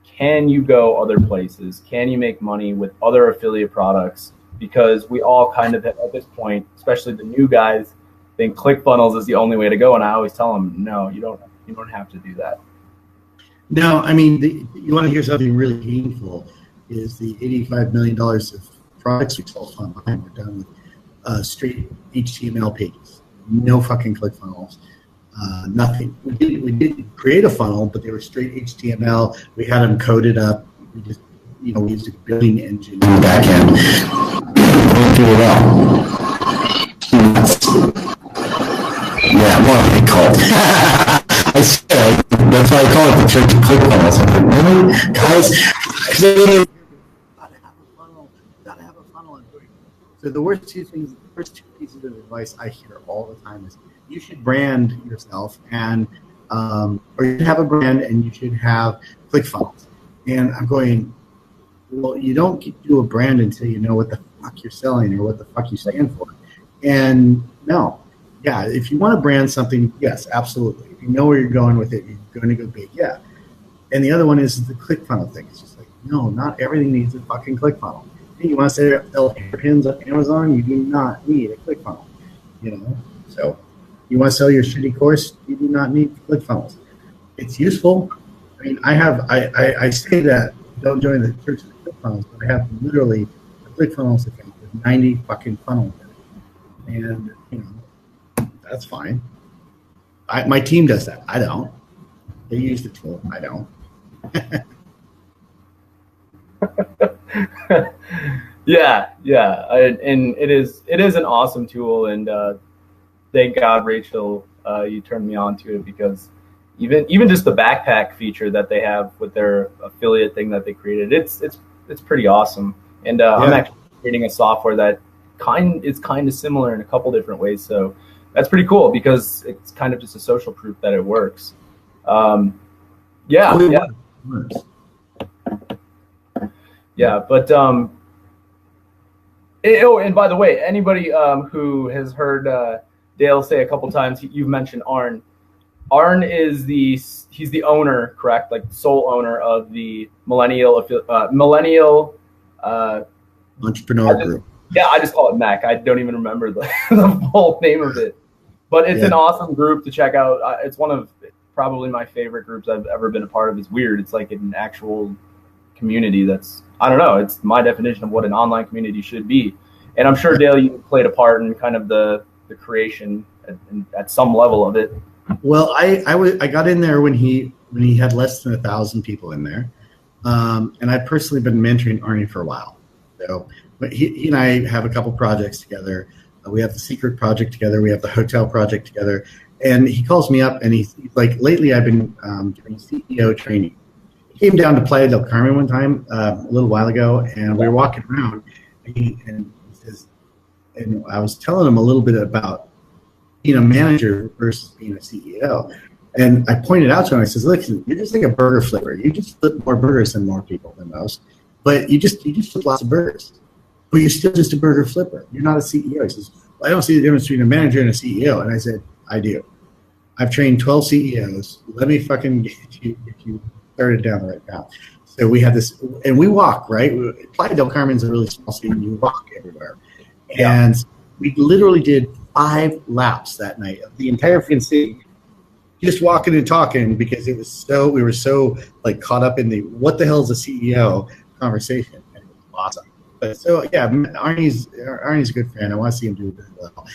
can you go other places? Can you make money with other affiliate products? Because we all kind of at this point, especially the new guys, think ClickFunnels is the only way to go, and I always tell them, no, you don't have to do that. No, I mean, you want to hear something really painful, is the $85 million of products we sold online were done with straight HTML pages, no fucking ClickFunnels, nothing. We did create a funnel, but they were straight HTML. We had them coded up. We just, we used a billing engine in the back end. Went through it all. Yeah, more like a cult. I said, that's why I call it the Church of ClickFunnels. I'm like, really? Guys, gotta have a funnel. So the first two pieces of advice I hear all the time is you should brand yourself and or you should have a brand and you should have ClickFunnels. And I'm going, well, you don't do a brand until you know what the fuck you're selling or what the fuck you stand for. And no. Yeah, if you want to brand something, yes, absolutely. If you know where you're going with it, you're going to go big, yeah. And the other one is the ClickFunnels thing. It's just like, no, not everything needs a fucking ClickFunnel. If you want to sell hairpins on Amazon, you do not need a ClickFunnel. So you want to sell your shitty course, you do not need ClickFunnels. It's useful. I mean, I say that don't join the Church of ClickFunnels, but I have literally a ClickFunnels account with 90 fucking funnels in it. And that's fine. My team does that. I don't. They use the tool. I don't. Yeah. And it is an awesome tool, and thank God, Rachel, you turned me on to it, because even just the backpack feature that they have with their affiliate thing that they created, it's pretty awesome. And I'm actually creating a software that is kind of similar in a couple different ways. So that's pretty cool, because it's kind of just a social proof that it works. Yeah. But and by the way, anybody who has heard Dale say a couple times, you've mentioned Arn. Arn is he's the owner, correct? Like sole owner of the Millennial Entrepreneur Group. Yeah, I just call it MEC. I don't even remember the whole name of it. But it's an awesome group to check out. It's one of probably my favorite groups I've ever been a part of. It's weird. It's like an actual community that's, I don't know, it's my definition of what an online community should be. And I'm sure, Dale, you played a part in kind of the creation at some level of it. Well, I got in there when he had less than 1,000 people in there. And I've personally been mentoring Arnie for a while. So, but he and I have a couple projects together. We have the secret project together. We have the hotel project together. And he calls me up and he's like, lately I've been doing CEO training. came down to Playa del Carmen one time a little while ago, and we were walking around, and he says, and I was telling him a little bit about being a manager versus being a CEO. And I pointed out to him, I says, listen, you're just like a burger flipper. You just flip more burgers than more people than most, but you just flip lots of burgers. But you're still just a burger flipper. You're not a CEO. He says, well, I don't see the difference between a manager and a CEO. And I said, I do. I've trained 12 CEOs. Let me fucking get you started down the right path. So we have this, and we walk, right? Playa del Carmen's a really small city, and you walk everywhere. Yeah. And we literally did 5 laps that night of the entire fucking city, just walking and talking, because we were so like caught up in the what the hell is a CEO conversation, and it was awesome. But so yeah, Arnie's a good friend. I want to see him do really well.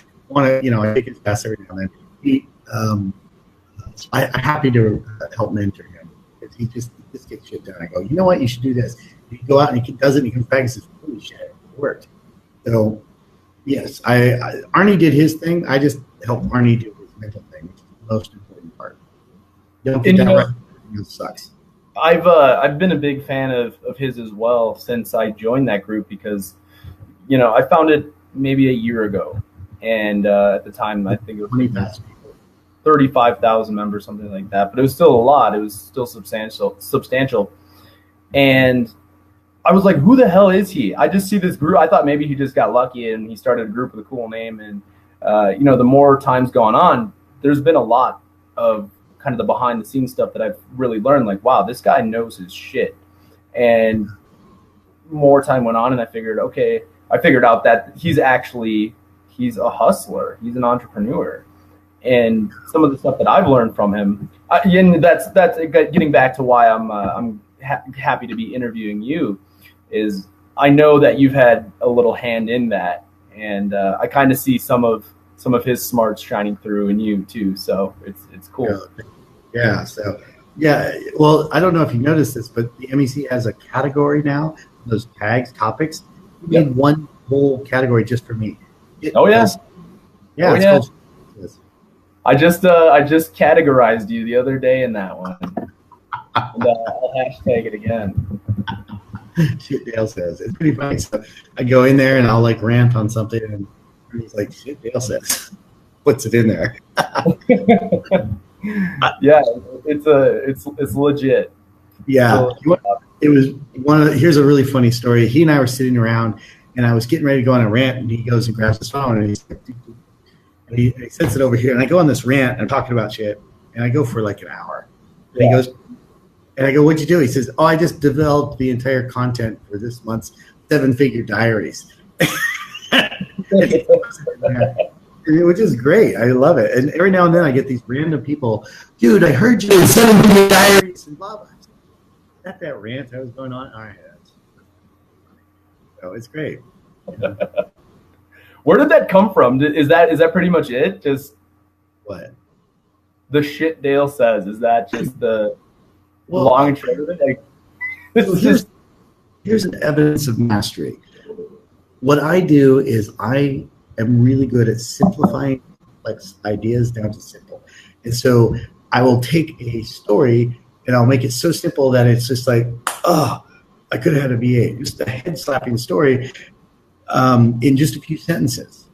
I take his best every now and then. I'm happy to help mentor him, because he just gets shit done. I go, you know what, you should do this. He go out and he does it, and he comes back and says, holy shit, it worked. So yes, Arnie did his thing. I just helped Arnie do his mental thing, which is the most important part. You don't get that right, it sucks. I've been a big fan of his as well since I joined that group, because I found it maybe a year ago, and at the time I think it was 35,000 members, something like that, but it was still a lot. It was still substantial, and I was like, who the hell is he? I just see this group. I thought maybe he just got lucky and he started a group with a cool name. And, the more time's gone on, there's been a lot of kind of the behind the scenes stuff that I've really learned. Like, wow, this guy knows his shit. And more time went on, and I figured out that he's a hustler. He's an entrepreneur. And some of the stuff that I've learned from him, and that's getting back to why I'm happy to be interviewing you, is I know that you've had a little hand in that, and I kind of see some of his smarts shining through in you too. So it's cool. Yeah. So yeah. Well, I don't know if you noticed this, but the MEC has a category now. Those tags, topics. We made one whole category just for me. Yeah. Called, I just categorized you the other day in that one. And I'll hashtag it again. Shit Dale says. It's pretty funny. So I go in there and I'll like rant on something, and he's like, shit Dale says. Puts it in there. Yeah, it's legit. Yeah. It was here's a really funny story. He and I were sitting around, and I was getting ready to go on a rant, and he goes and grabs his phone, and he's like, and he sets it over here, and I go on this rant, and I'm talking about shit, and I go for like an hour. And he goes, and I go, what'd you do? He says, I just developed the entire content for this month's 7-figure diaries. Which is great. I love it. And every now and then I get these random people, dude, I heard you in 7-figure diaries and blah, blah. Not that rant I was going on. All right. So it's great. Where did that come from? Is that pretty much it? Just what? The shit Dale says. Is that just the long and short of it? Like, here's an evidence of mastery. What I do is I am really good at simplifying complex ideas down to simple. And so I will take a story and I'll make it so simple that it's just like, oh, I could have had a VA. Just a head-slapping story in just a few sentences.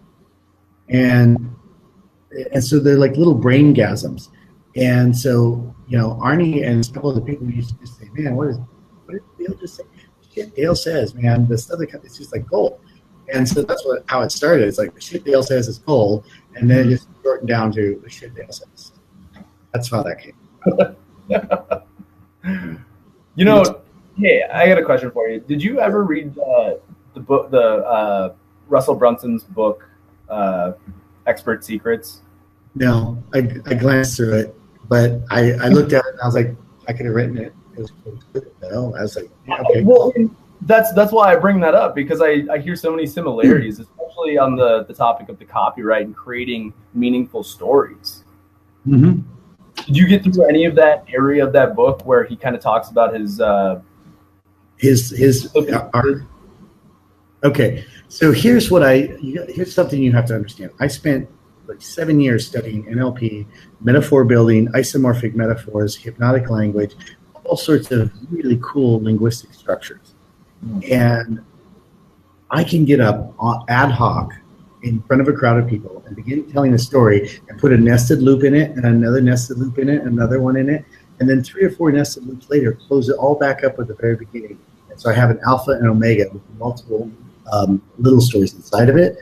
And so they're like little brain gasms. And so, Arnie and a couple of the people used to just say, man, what did Dale just say? Shit Dale says, man, this other company, it's just like gold. And so that's how it started. It's like the shit Dale says is gold, and then it just shortened down to the shit Dale says. That's how that came. Hey, I got a question for you. Did you ever read the book, Russell Brunson's book, Expert Secrets? No, I glanced through it, but I looked at it and I was like, I could have written it. It was good. No, I was like, yeah, okay. Well, that's why I bring that up, because I hear so many similarities, especially on the topic of the copyright and creating meaningful stories. Mm-hmm. Did you get through any of that area of that book where he kind of talks about his art? Okay, so here's something you have to understand. I spent like 7 years studying NLP, metaphor building, isomorphic metaphors, hypnotic language, all sorts of really cool linguistic structures. And I can get up ad hoc in front of a crowd of people and begin telling a story and put a nested loop in it and another nested loop in it, another one in it, and then 3 or 4 nested loops later, close it all back up at the very beginning. And so I have an alpha and omega with multiple little stories inside of it,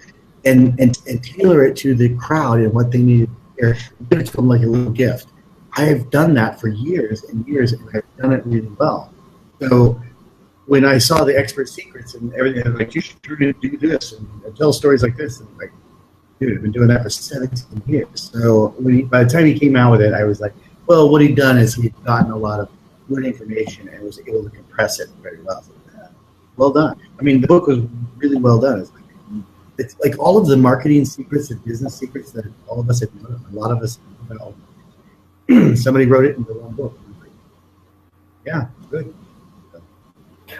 and tailor it to the crowd and what they need to hear, and give it to them like a little gift. I have done that for years and years, and I've done it really well. So when I saw the expert secrets and everything, I was like, you should do this and tell stories like this. And I'm like, dude, I've been doing that for 17 years. So by the time he came out with it, I was like, well, what he'd done is he'd gotten a lot of good information and was able to compress it very well. So, well done. I mean, the book was really well done. It's like all of the marketing secrets and business secrets that all of us have known, a lot of us know. Somebody wrote it in the one book. Like, yeah, good.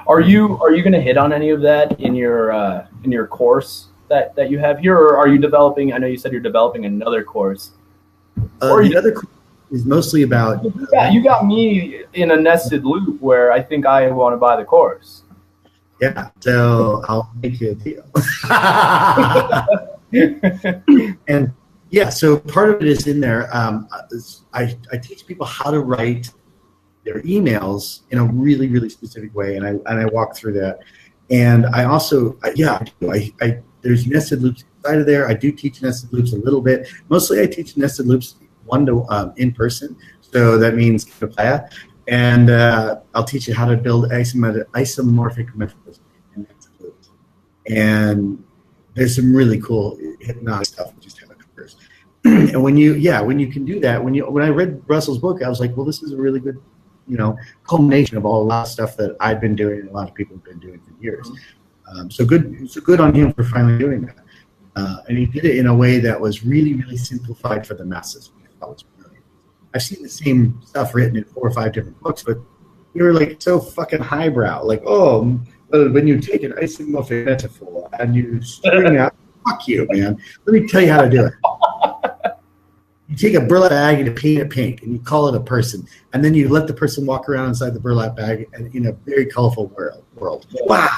Are you going to hit on any of that in your course that you have here, or are you developing? I know you said you're developing another course. The other course is mostly about. You got me in a nested loop where I think I want to buy the course. Yeah, so I'll make you a deal. And yeah, so part of it is in there. I teach people how to write their emails in a really, really specific way, and I walk through that. And I also, there's nested loops inside of there. I do teach nested loops a little bit. Mostly, I teach nested loops in person. So that means Kapaya. And I'll teach you how to build isomorphic metaphors in nested loops. And there's some really cool hypnotic stuff. Just have it covers. And when you can do that, when I read Russell's book, I was like, well, this is a really good, culmination of a lot of stuff that I've been doing and a lot of people have been doing for years. So good on him for finally doing that. And he did it in a way that was really, really simplified for the masses. I was brilliant. I've seen the same stuff written in 4 or 5 different books, but they were like so fucking highbrow. Like, when you take an isomorphic metaphor and you string out, fuck you, man. Let me tell you how to do it. You take a burlap bag and you paint it pink, and you call it a person, and then you let the person walk around inside the burlap bag in a very colorful world. Wow.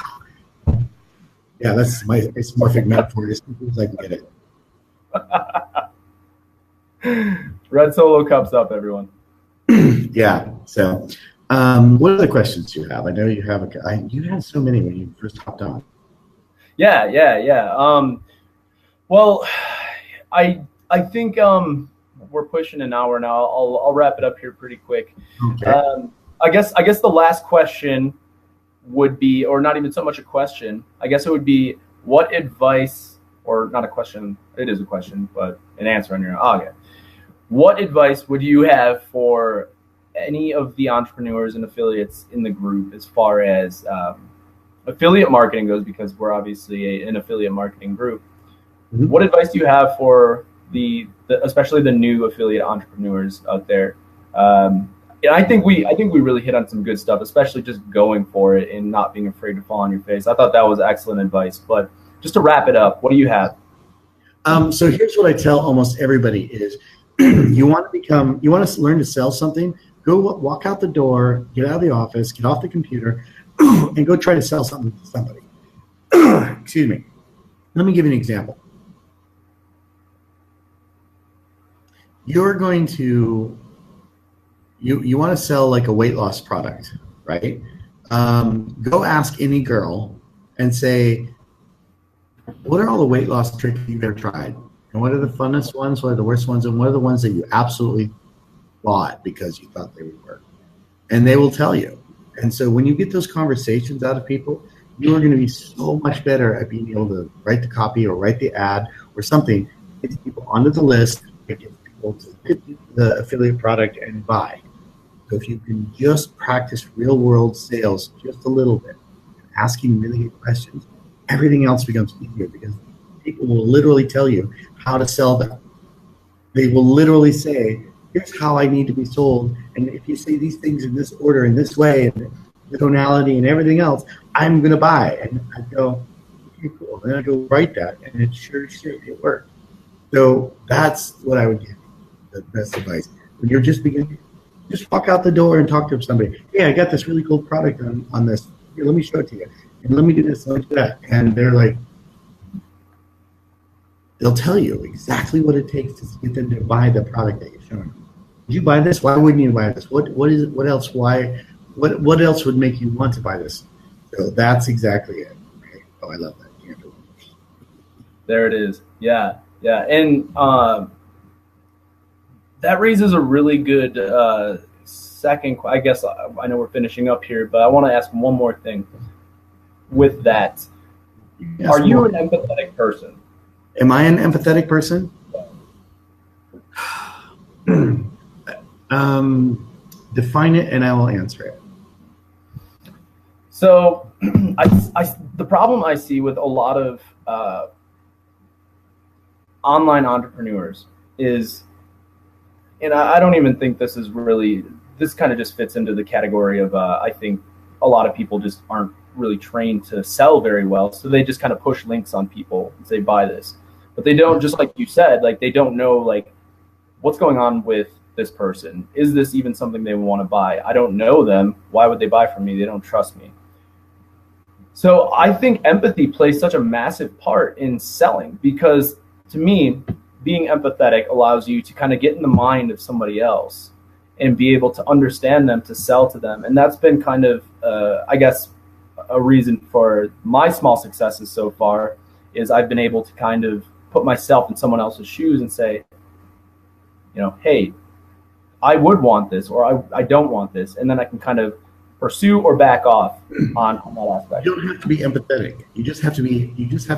Yeah, that's my isomorphic metaphor. Just people I can get it. Red Solo cups up, everyone. Yeah. So, what other questions do you have? I know you have you had so many when you first hopped on. Yeah. Well, I think we're pushing an hour now. I'll wrap it up here pretty quick. Okay. I guess the last question would be, or not even so much a question. I guess it would be, what advice, or not a question. It is a question, but an answer on your own. Okay. What advice would you have for any of the entrepreneurs and affiliates in the group as far as affiliate marketing goes? Because we're obviously an affiliate marketing group. Mm-hmm. What advice do you have for the especially the new affiliate entrepreneurs out there? I think we really hit on some good stuff, especially just going for it and not being afraid to fall on your face. I thought that was excellent advice. But just to wrap it up, what do you have? So here's what I tell almost everybody is, you want to learn to sell something, go walk out the door, get out of the office, get off the computer, and go try to sell something to somebody. Excuse me. Let me give you an example. You're going to, you want to sell like a weight loss product, right? Go ask any girl and say, what are all the weight loss tricks you've ever tried? And what are the funnest ones? What are the worst ones? And what are the ones that you absolutely bought because you thought they would work? And they will tell you. And so when you get those conversations out of people, you are going to be so much better at being able to write the copy or write the ad or something, get people onto the list, get people to pick the affiliate product and buy. So if you can just practice real world sales just a little bit, asking really good questions, everything else becomes easier because people will literally tell you how to sell them. They will literally say, here's how I need to be sold. And if you say these things in this order, in this way, and the tonality and everything else, I'm going to buy. And I go, okay, cool. And then I go write that, and it sure it worked. So that's what I would give the best advice. When you're just beginning, Just walk out the door and talk to somebody. Hey, I got this really cool product on this. Here, let me show it to you. And let me do this, let me do that. And they're like, they'll tell you exactly what it takes to get them to buy the product that you're showing them. Did you buy this? Why wouldn't you buy this? What is it? What else? Why? What else would make you want to buy this? So that's exactly it. Right? Oh, I love that. There it is. Yeah. And that raises a really good second. I guess I know we're finishing up here, but I want to ask one more thing. With that, are you an empathetic person? Am I an empathetic person? Define it, and I will answer it. So, the problem I see with a lot of online entrepreneurs is, and I don't even think this is really, this kind of just fits into the category of I think a lot of people just aren't really trained to sell very well, so they just kind of push links on people and say buy this, but they don't, just like you said, like they don't know like what's going on with this person. Is this even something they want to buy? I don't know them. Why would they buy from me? They don't trust me. So I think empathy plays such a massive part in selling, because to me, being empathetic allows you to kind of get in the mind of somebody else and be able to understand them, to sell to them. And that's been kind of, I guess, a reason for my small successes so far, is I've been able to kind of put myself in someone else's shoes and say, you know, hey, I would want this, or I don't want this. And then I can kind of pursue or back off on that aspect. You don't have to be empathetic. You just have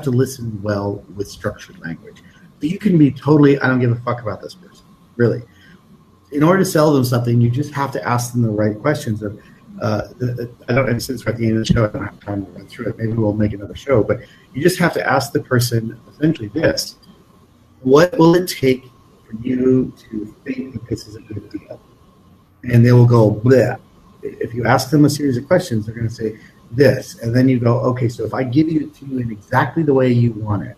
to listen well with structured language. But you can be totally, I don't give a fuck about this person, really. In order to sell them something, you just have to ask them the right questions. Of, I don't, since we're at the end of the show, I don't have time to run through it. Maybe we'll make another show. But you just have to ask the person essentially this: what will it take for you to think that this is a good deal? And they will go, bleh. If you ask them a series of questions, they're going to say this. And then you go, okay, so if I give it to you in exactly the way you want it,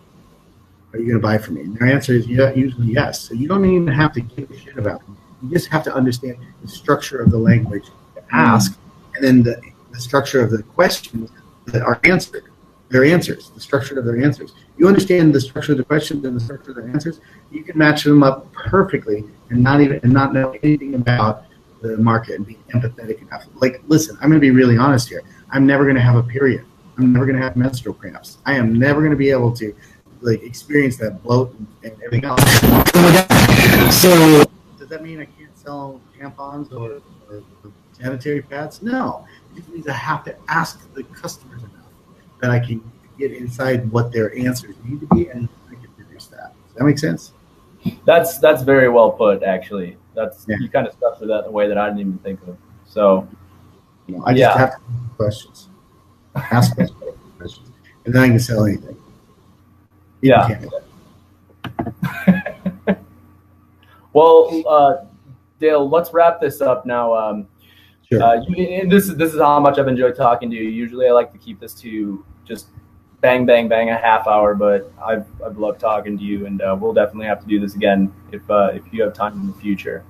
are you going to buy from me? And their answer is usually yes. So you don't even have to give a shit about them. You just have to understand the structure of the language to ask, and then the structure of the questions that are answered. Their answers, the structure of their answers. You understand the structure of the questions and the structure of their answers, you can match them up perfectly and not know anything about the market and be empathetic enough. Like, listen, I'm going to be really honest here. I'm never going to have a period. I'm never going to have menstrual cramps. I am never going to be able to like experience that bloat and everything else. So does that mean I can't sell tampons or sanitary pads? No. It just means I have to ask the customers enough that I can get inside what their answers need to be, and I can produce that. Does that make sense? That's very well put, actually. You kind of structured that in a way that I didn't even think of. So, I just have to ask questions. Ask questions, and then I can sell anything. Well, Dale, let's wrap this up now. Sure. And this is how much I've enjoyed talking to you. Usually, I like to keep this to just bang, bang, bang, a half hour. But I've loved talking to you, and we'll definitely have to do this again if you have time in the future.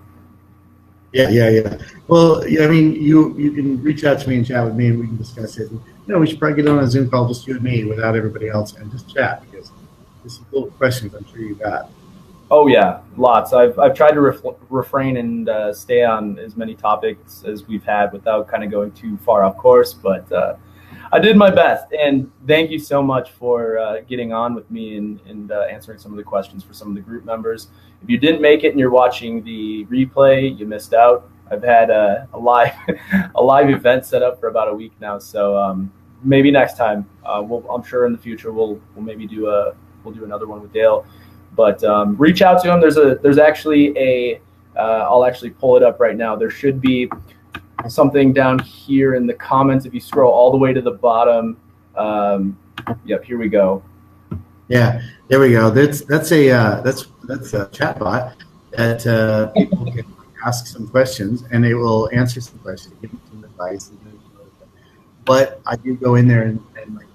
Yeah. Well, I mean, you can reach out to me and chat with me, and we can discuss it. And, we should probably get on a Zoom call, just you and me, without everybody else, and just chat, because there's some cool questions I'm sure you got. Oh yeah, lots. I've tried to refrain and stay on as many topics as we've had without kind of going too far off course, but I did my best. And thank you so much for getting on with me and answering some of the questions for some of the group members. If you didn't make it and you're watching the replay, you missed out. I've had a live event set up for about a week now, so maybe next time. I'm sure in the future we'll maybe do another one with Dale. But reach out to him. There's actually I'll actually pull it up right now. There should be something down here in the comments. If you scroll all the way to the bottom, yep, here we go. Yeah, there we go. That's a chat bot that people can ask some questions, and it will answer some questions, give them some advice. But I do go in there and like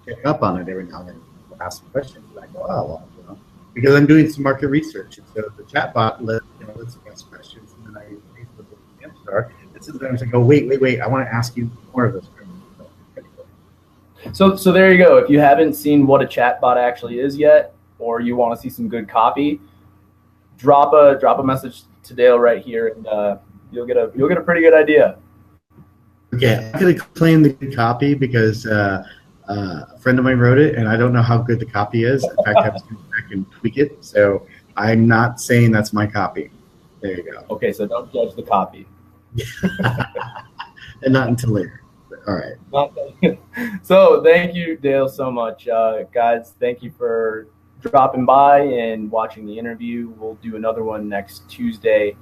check up on it every now and then, ask some questions. And I go, because I'm doing some market research, and so the chat bot lets me ask questions, and then I answer are. This is the time to go, wait, I want to ask you more of this. So there you go. If you haven't seen what a chatbot actually is yet, or you want to see some good copy, drop a message to Dale right here, and you'll get a pretty good idea. Okay, I'm gonna claim the good copy because a friend of mine wrote it, and I don't know how good the copy is. In fact, I was going to go back and tweak it, so I'm not saying that's my copy. There you go. Okay, so don't judge the copy. And not until later. All right. So thank you, Dale, so much. Guys, thank you for dropping by and watching the interview. We'll do another one next Tuesday.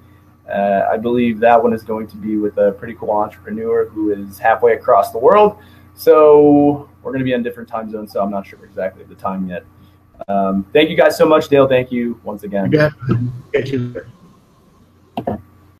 I believe that one is going to be with a pretty cool entrepreneur who is halfway across the world. So we're going to be in different time zones, so I'm not sure exactly the time yet. Thank you guys so much, Dale. Thank you once again. You got it.